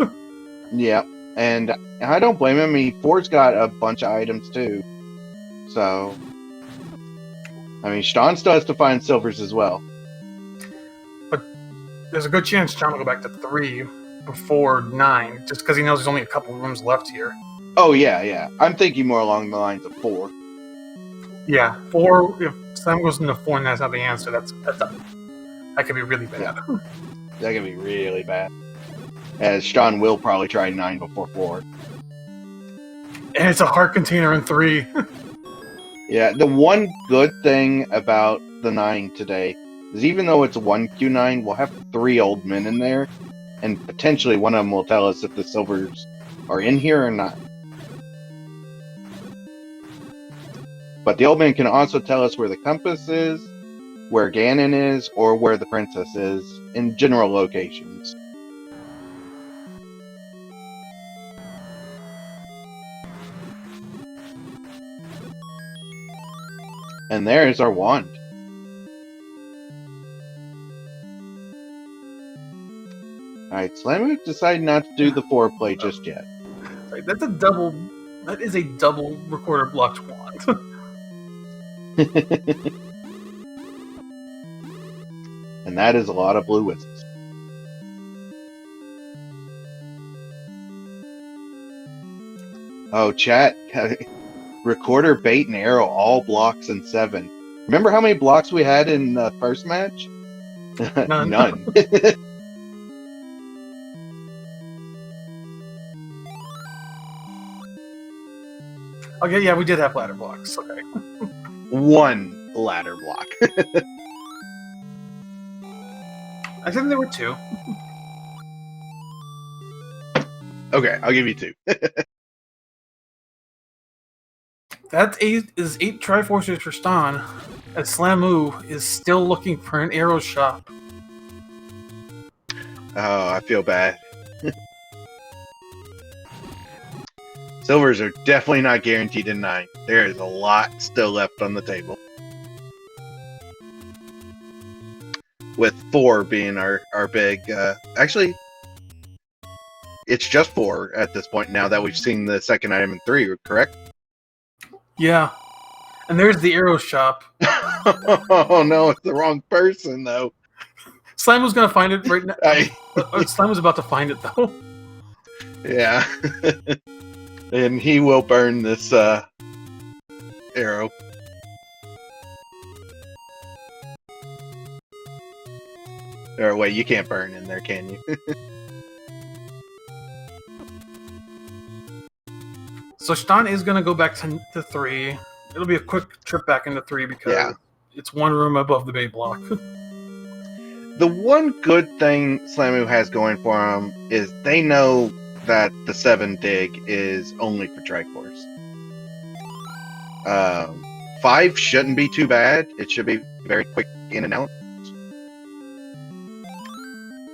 Yeah, and I don't blame him. I mean, 4's got a bunch of items, too. So, I mean, Shton still has to find silvers as well. But there's a good chance John will go back to 3 before 9, just because he knows there's only a couple rooms left here. Oh, yeah. I'm thinking more along the lines of 4. Yeah, 4, if Sam goes into 4 and that's not the answer, that could be really bad. Yeah. That could be really bad. As Shton will probably try 9 before 4. And it's a heart container in 3. Yeah, the one good thing about the 9 today is even though it's 1Q9, we'll have 3 old men in there, and potentially one of them will tell us if the silvers are in here or not. But the old man can also tell us where the compass is, where Ganon is, or where the princess is in general locations. And there is our wand. Alright, Slammers decided not to do the foreplay just yet. Like, that's a double. That is a double recorder blocked wand. And that is a lot of blue whistles. Oh, chat. Recorder, bait, and arrow, all blocks in 7. Remember how many blocks we had in the first match? None. Okay, yeah, we did have ladder blocks. Okay. One ladder block. I think there were 2. Okay, I'll give you 2. That is 8 Triforces for Shton, as Slamu is still looking for an arrow shop. Oh, I feel bad. Silvers are definitely not guaranteed in 9. There is a lot still left on the table. With 4 being our big... actually, it's just 4 at this point now that we've seen the second item in 3, correct? Yeah. And there's the arrow shop. Oh no, it's the wrong person though. Slime was gonna find it right now. Slime was about to find it though. Yeah. And he will burn this arrow. Or wait, you can't burn in there, can you? So Shton is gonna go back to 3. It'll be a quick trip back into 3 because it's one room above the bait block. The one good thing Slamu has going for him is they know that the 7 dig is only for Triforce. 5 shouldn't be too bad. It should be very quick in and out.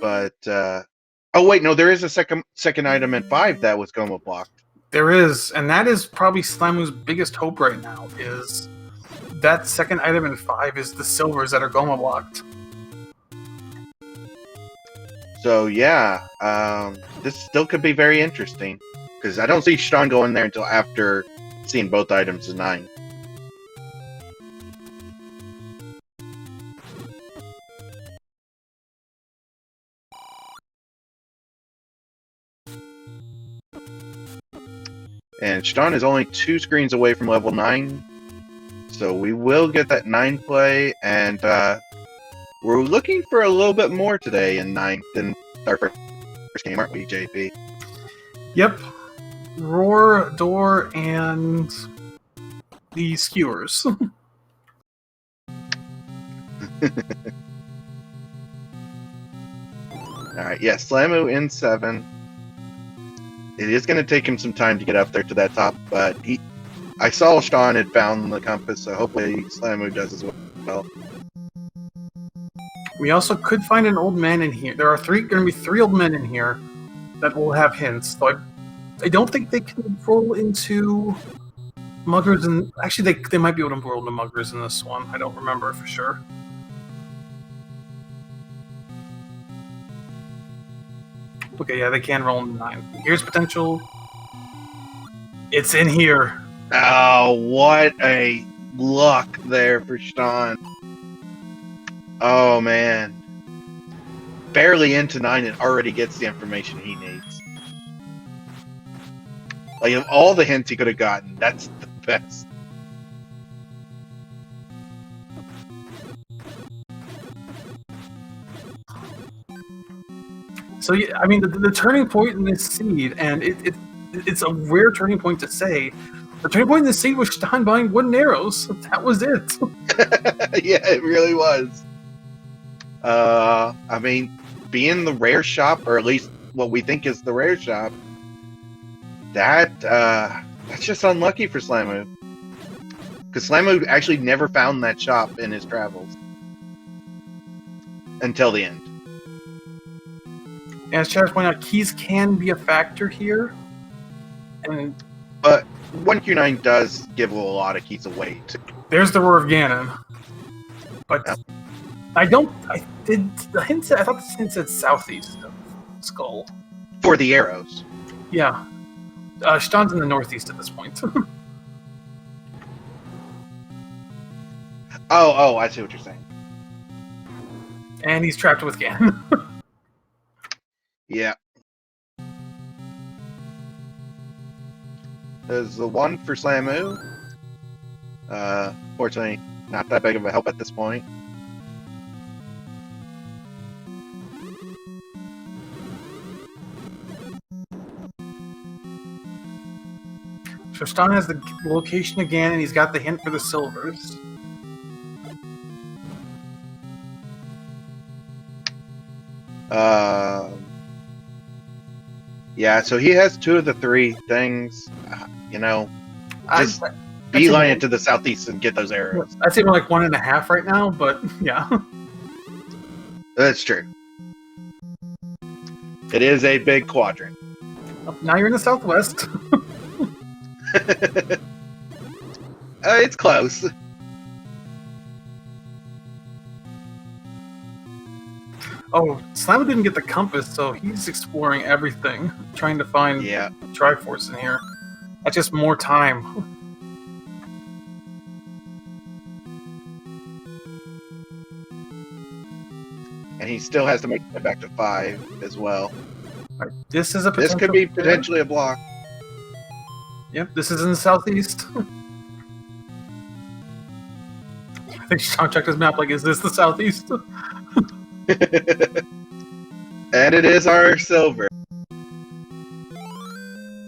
But oh wait, no, there is a second item in 5 that was Goma blocked. There is, and that is probably Slamu's biggest hope right now, is that second item in 5 is the silvers that are Goma blocked. So yeah, this still could be very interesting, because I don't see Shton going there until after seeing both items in 9. And Shton is only 2 screens away from level 9, so we will get that 9 play, and we're looking for a little bit more today in 9 than our first game, aren't we, JP? Yep. Roar, door, and the skewers. Alright, yeah, Slamu in 7. It is going to take him some time to get up there to that top, but I saw Shton had found the compass, so hopefully Slamu does as well. We also could find an old man in here. There are going to be 3 old men in here that will have hints. So I don't think they can roll into muggers, and actually they might be able to roll into muggers in this one. I don't remember for sure. Okay, yeah, they can roll into 9. Here's potential. It's in here. Oh, what a luck there for Shton. Oh, man. Barely into 9 and already gets the information he needs. Like, of all the hints he could have gotten, that's the best. So, yeah, I mean, the turning point in this seed, and it's a rare turning point to say, The turning point in the scene was Shton buying wooden arrows. That was it. Yeah, it really was. I mean, being the rare shop, or at least what we think is the rare shop, that's just unlucky for Slamu. Because Slamu actually never found that shop in his travels. Until the end. As Chad pointed out, keys can be a factor here. But 1Q9 does give a lot of keys away. There's the Roar of Ganon. But Yep. I thought the hint said southeast of Skull. For the arrows. Yeah. Shton's in the northeast at this point. Oh, I see what you're saying. And he's trapped with Ganon. Yeah. There's the one for Slamu. Fortunately, not that big of a help at this point. So Shton has the location again, and he's got the hint for the silvers. Yeah, so he has 2 of the 3 things. Just beeline it to the southeast and get those arrows. I'd say more like 1.5 right now, but yeah. That's true. It is a big quadrant. Now you're in the southwest. It's close. Oh, Slamu didn't get the compass, so he's exploring everything, trying to find Triforce in here. That's just more time. And he still has to make it back to 5 as well. Right, this is a This could be potentially a block. Yep, this is in the southeast. I think Sean checked his map like, is this the southeast? And it is our silver.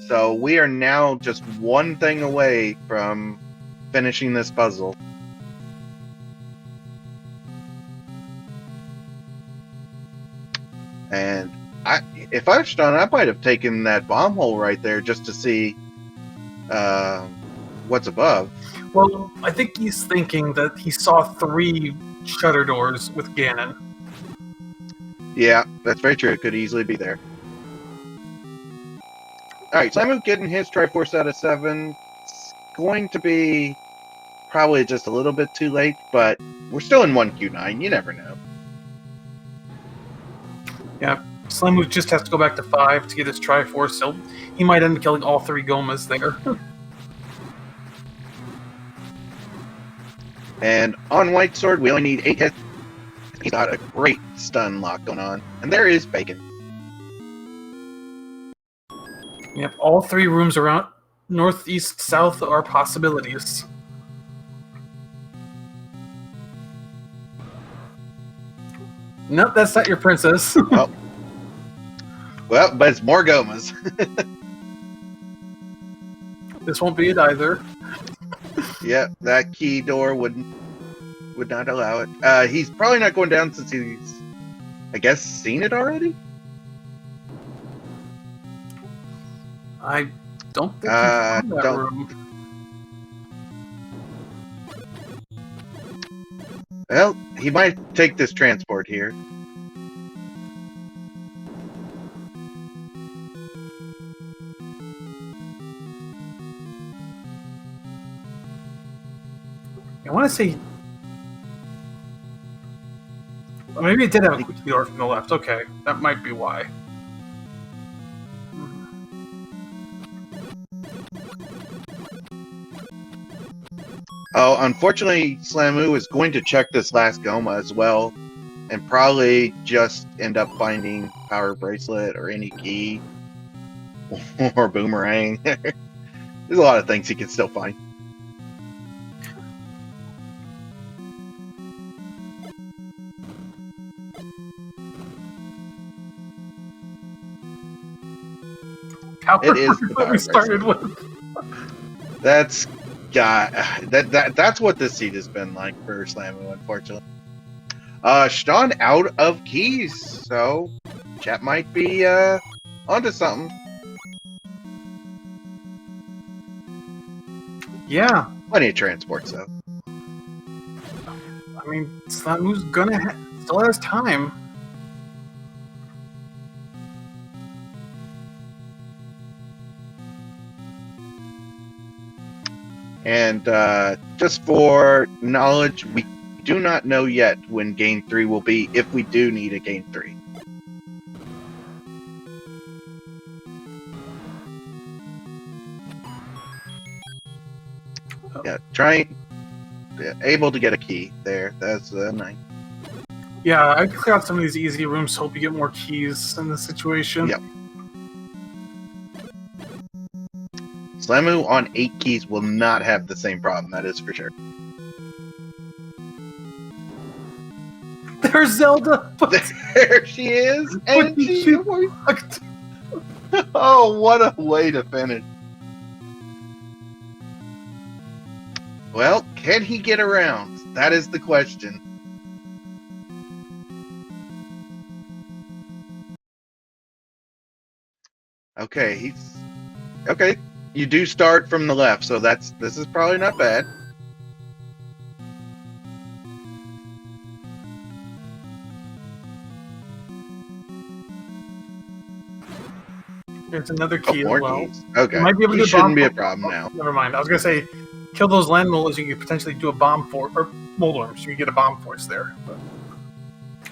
So we are now just one thing away from finishing this puzzle. And if I was Shton, I might have taken that bomb hole right there just to see what's above. Well, I think he's thinking that he saw 3 shutter doors with Ganon. Yeah, that's very true. It could easily be there. Alright, Slamu getting his Triforce out of 7. It's going to be probably just a little bit too late, but we're still in 1Q9. You never know. Yeah, Slamu just has to go back to 5 to get his Triforce, so he might end up killing all 3 Gomas there. And on White Sword, we only need 8 hits. He's got a great stun lock going on. And there is Bacon. Yep, all 3 rooms around north, east, south are possibilities. Nope, that's not your princess. Oh. Well, but it's more Gomas. This won't be it either. Yeah, that key door would not allow it. He's probably not going down since he's, I guess, seen it already? I don't think he's in that room. Well, he might take this transport here. I want to say... Well, maybe it did have a quick door from the left. Okay, that might be why. Oh, unfortunately, Slamu is going to check this last Goma as well, and probably just end up finding Power Bracelet or any key or Boomerang. There's a lot of things he can still find. Power It is the that Power we started Bracelet. with. That's that's what this seed has been like for Slamu, unfortunately. Shton out of keys, so chat might be onto something. Yeah, Plenty of transports though. I mean, Slamu's gonna still has time. And just for knowledge, we do not know yet when Game 3 will be, if we do need a Game 3. Yeah, able to get a key there. That's nice. Yeah, I clear out some of these easy rooms to hope you get more keys in this situation. Yep. Slamu on 8 keys will not have the same problem, that is for sure. There's Zelda! There she is! And she... Oh, what a way to finish. Well, can he get around? That is the question. Okay, he's... Okay, you do start from the left, so this is probably not bad. There's another key more as well. keys. Okay, You might be able to shouldn't be a problem now. Never mind. I was gonna say, kill those land molars. You could potentially do a bomb for or mold worms. You could get a bomb force there.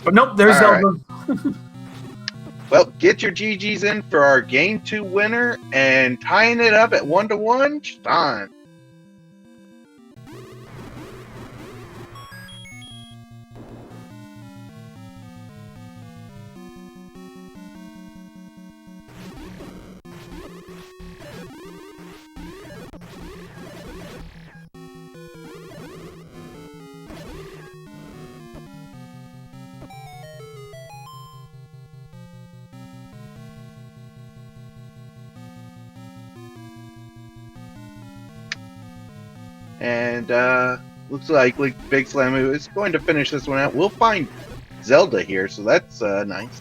But nope. There's Zelda. Right. Well, get your GGs in for our Game 2 winner and tying it up at 1-1, Shton. And looks like Big Slamu is going to finish this one out. We'll find Zelda here, so that's nice.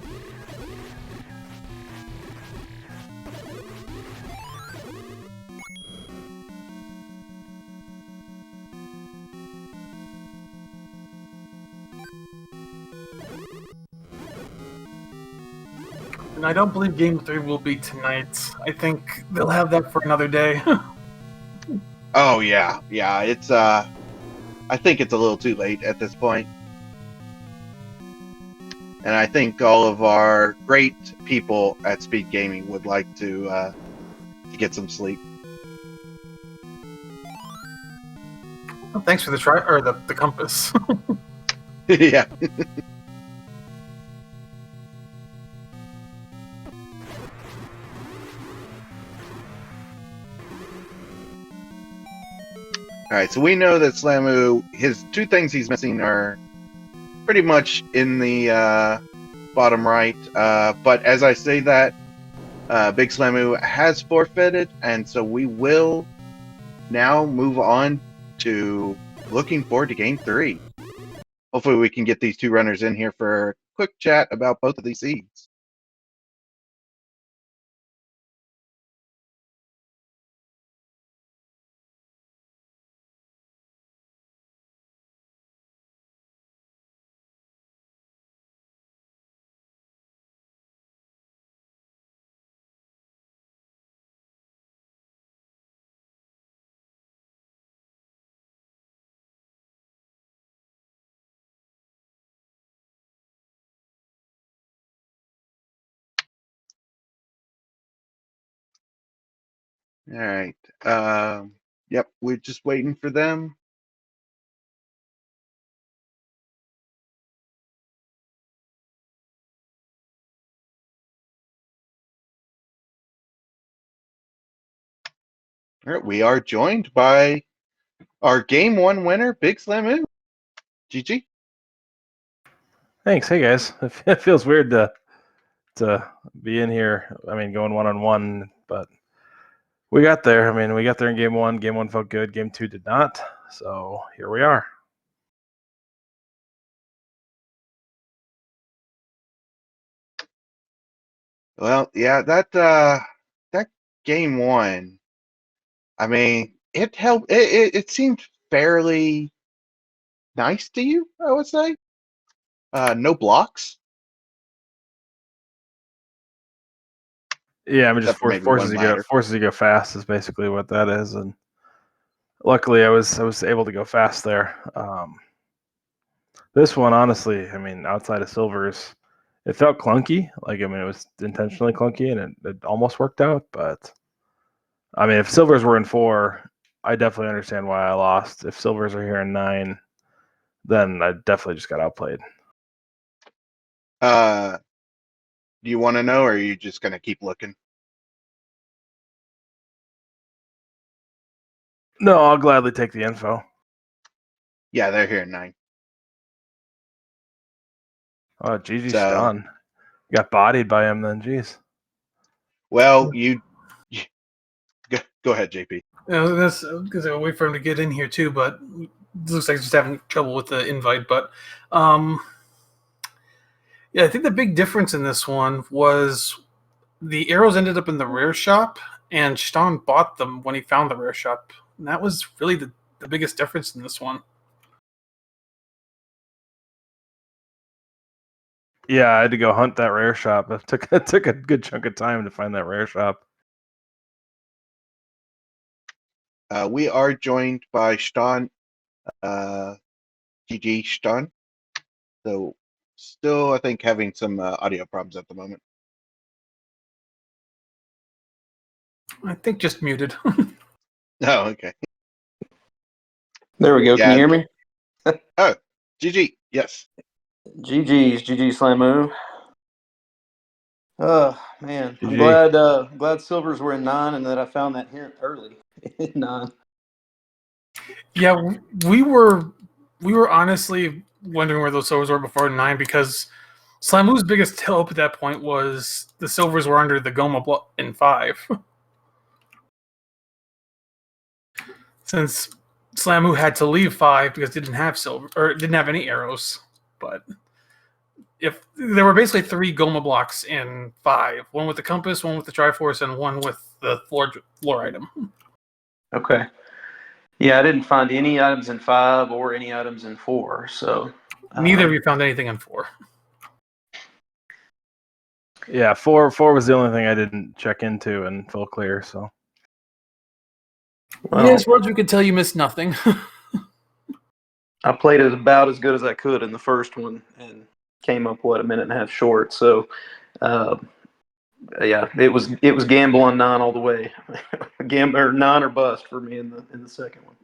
And I don't believe Game 3 will be tonight. I think they'll have that for another day. Oh yeah, yeah. It's I think it's a little too late at this point. And I think all of our great people at SpeedGaming would like to get some sleep. Well, thanks for the the compass. Yeah. Alright, so we know that Slamu, his 2 things he's missing are pretty much in the bottom right. But as I say that, Big Slamu has forfeited, and so we will now move on to looking forward to Game 3. Hopefully we can get these 2 runners in here for a quick chat about both of these seeds. Alright. Yep, we're just waiting for them. All right, we are joined by our Game 1 winner, Big Slamu. GG. Thanks. Hey guys, it feels weird to be in here. I mean, going 1-on-1, but We got there. I mean, we got there in game one. Game one felt good. Game two did not. So here we are. Well, yeah, that game one. I mean, it helped. It seemed fairly nice to you, I would say. No blocks, Yeah, I mean, just except for maybe forces one ladder. you to go fast is basically what that is. And luckily, I was able to go fast there. This one, honestly, I mean, outside of silvers, it felt clunky. Like, I mean, it was intentionally clunky, and it almost worked out. But I mean, if silvers were in 4, I definitely understand why I lost. If silvers are here in 9, then I definitely just got outplayed. Do you want to know, or are you just gonna keep looking? No, I'll gladly take the info. Yeah, they're here in 9. Oh, GG So, Shton. Got bodied by him then, jeez. well, go ahead, JP. I was gonna wait for him to get in here too, but it looks like he's just having trouble with the invite. But yeah, I think the big difference in this one was the arrows ended up in the rare shop, and Shton bought them when he found the rare shop. And that was really the biggest difference in this one. Yeah, I had to go hunt that rare shop. It took a good chunk of time to find that rare shop. We are joined by Shton, GG Shton. So, still, I think having some audio problems at the moment. I think just muted. Oh, okay. There we go. Can you hear me? Oh, GG. Yes. GG Slamu. Man, I'm GG. glad silvers were in 9 and that I found that here early in 9. Yeah, we were honestly wondering where those silvers were before 9 because Slamu's biggest hope at that point was the silvers were under the Goma block in 5. Since Slamu had to leave 5 because it didn't have silver or didn't have any arrows. But if there were basically 3 Goma blocks in 5, one with the compass, one with the Triforce, and one with the floor item. Okay. Yeah, I didn't find any items in 5 or any items in 4. So Neither of you found anything in 4. Yeah, 4 was the only thing I didn't check into in full clear. So Yeah, as far as we could tell, you missed nothing. I played it about as good as I could in the first one and came up a minute and a half short. So yeah, it was gamble on 9 all the way. Gamble or 9 or bust for me in the second one.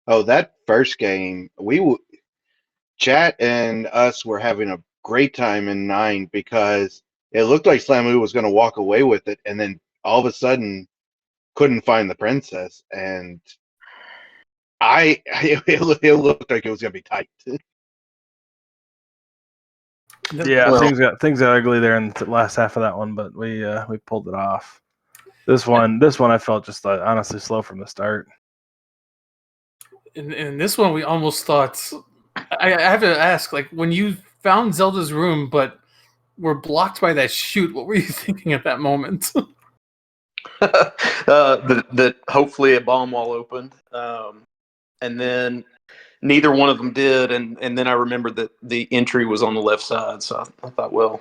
Oh, that first game, chat and us were having a great time in 9 because it looked like Slamu was going to walk away with it, and then all of a sudden couldn't find the princess, and it looked like it was going to be tight. yeah, Well, things got ugly there in the last half of that one, but we pulled it off. This one I felt just honestly slow from the start. In this one, we almost thought. I have to ask, like, when you found Zelda's room, but were blocked by that chute, what were you thinking at that moment? that hopefully a bomb wall opened, and then neither one of them did, and then I remembered that the entry was on the left side, so I thought, well,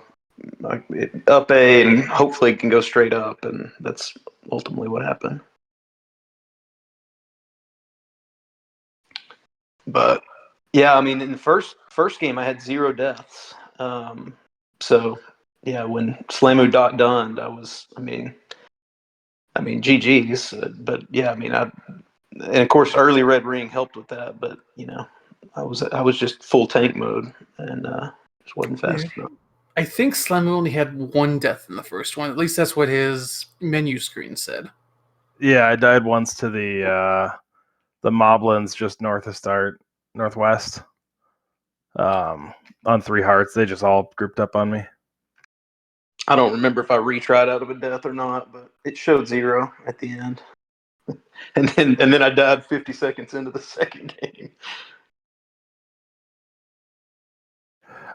up A, and hopefully it can go straight up, and that's ultimately what happened. But yeah, I mean, in the first game, I had 0 deaths. So yeah, when Slamu dunned, I mean, GG's. But yeah, I mean, and of course, early red ring helped with that. But I was just full tank mode and just wasn't fast enough. I think Slamu only had 1 death in the first one. At least that's what his menu screen said. Yeah, I died once to the moblins just northwest. On 3 hearts, they just all grouped up on me. I don't remember if I retried out of a death or not, but it showed 0 at the end. and then I died 50 seconds into the second game.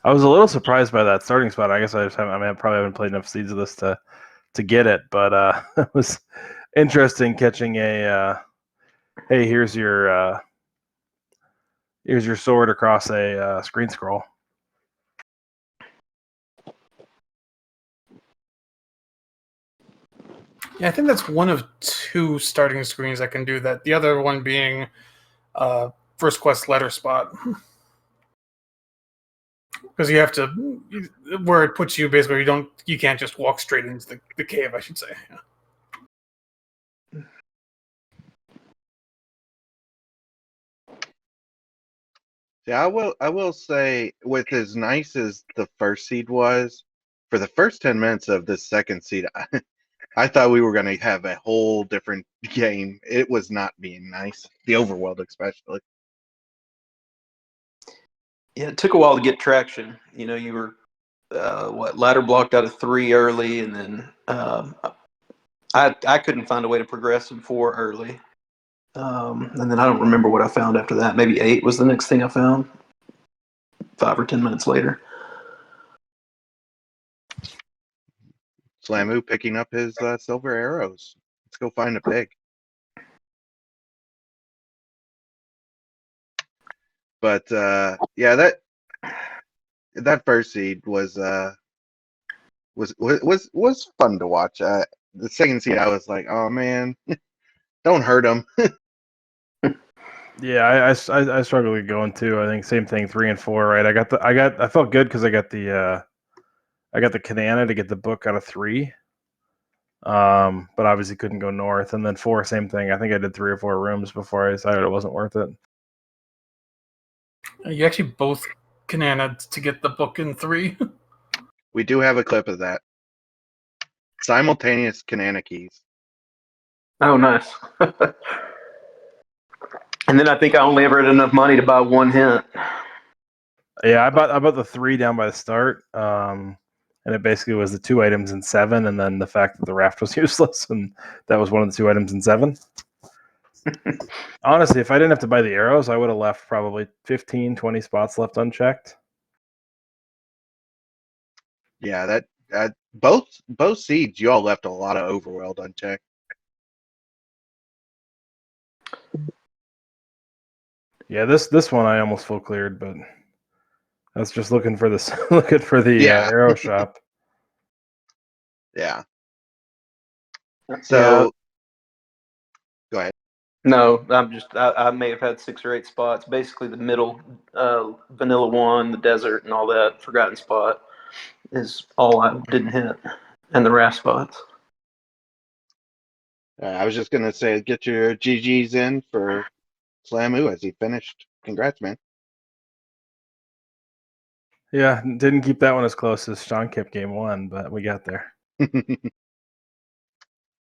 I was a little surprised by that starting spot. I guess I just haven't. I mean, I probably haven't played enough Seeds of this to get it, but it was interesting catching a. Hey, here's your sword across a screen scroll. Yeah, I think that's one of 2 starting screens that can do that. The other one being first quest letter spot. Because you have to, where it puts you basically, you can't just walk straight into the cave, I should say. Yeah. Yeah, I will say, with as nice as the first seed was, for the first 10 minutes of this second seed, I thought we were going to have a whole different game. It was not being nice. The overworld, especially. Yeah, it took a while to get traction. You know, you were ladder blocked out of 3 early, and then I couldn't find a way to progress in 4 early. And then I don't remember what I found after that. Maybe 8 was the next thing I found. 5 or 10 minutes later. Slamu picking up his silver arrows. Let's go find a pig. But yeah, that first seed was fun to watch. The second seed, I was like, oh man, don't hurt him. Yeah, I struggled with going too. I think same thing, 3 and 4. Right, I felt good because I got the Kanana to get the book out of 3. But obviously couldn't go north. And then 4, same thing. I think I did 3 or 4 rooms before I decided it wasn't worth it. You actually both Kanana to get the book in 3. We do have a clip of that. Simultaneous Kanana keys. Oh, nice. And then I think I only ever had enough money to buy 1 hint. Yeah, I bought the 3 down by the start. And it basically was the 2 items in 7, and then the fact that the raft was useless, and that was one of the 2 items in 7. Honestly, if I didn't have to buy the arrows, I would have left probably 15, 20 spots left unchecked. Yeah, that both seeds, you all left a lot of overworld unchecked. Yeah, this one I almost full cleared, but that's just looking for this Yeah. arrow shop. Yeah. So, go ahead. No, I may have had 6 or 8 spots. Basically, the middle, vanilla 1, the desert, and all that forgotten spot is all I didn't hit, and the raft spots. I was just gonna say, get your GGs in for Slamu as he finished. Congrats, man. Yeah, didn't keep that one as close as Sean kept game 1, but we got there.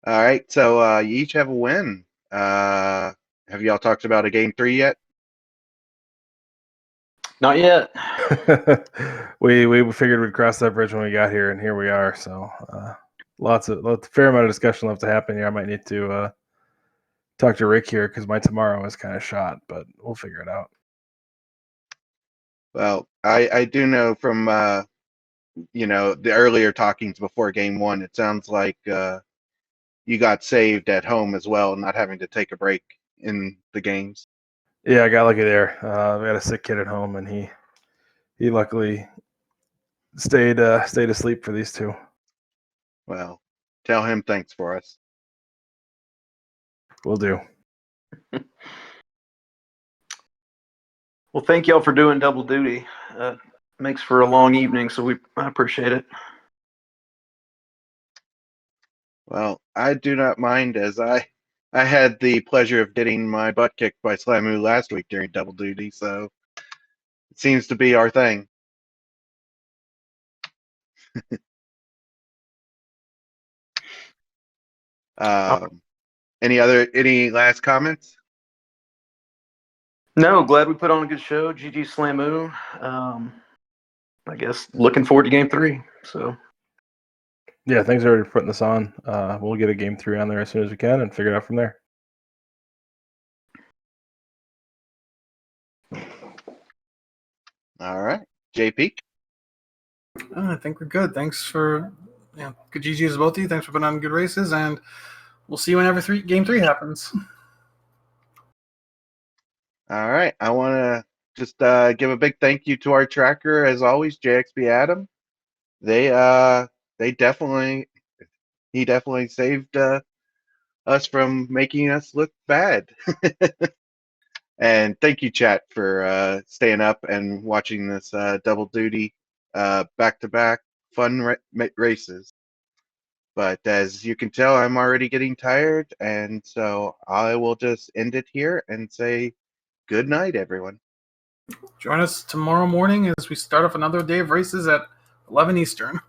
All right, so you each have a win. Have y'all talked about a game 3 yet? Not yet. we figured we'd cross that bridge when we got here, and here we are. So fair amount of discussion left to happen here. I might need to talk to Rick here because my tomorrow is kind of shot, but we'll figure it out. Well, I do know from the earlier talkings before game 1, it sounds like you got saved at home as well, not having to take a break in the games. Yeah, I got lucky there. We had a sick kid at home, and he luckily stayed asleep for these 2. Well, tell him thanks for us. Will do. Well, thank y'all for doing double duty. Makes for a long evening, so I appreciate it. Well, I do not mind, as I had the pleasure of getting my butt kicked by Slamu last week during double duty, so it seems to be our thing. Any last comments? No, glad we put on a good show. GG Slamu. I guess looking forward to game 3. So. Yeah, thanks everybody for putting this on. We'll get a game 3 on there as soon as we can and figure it out from there. All right, JP. I think we're good. Thanks for good GGs to both of you. Thanks for putting on good races, and we'll see you whenever game 3 happens. All right, I want to just give a big thank you to our tracker as always, JXB Adam. They definitely he definitely saved us from making us look bad. And thank you, chat, for staying up and watching this double duty back-to-back fun races. But as you can tell, I'm already getting tired, and so I will just end it here and say good night, everyone. Join us tomorrow morning as we start off another day of races at 11 Eastern.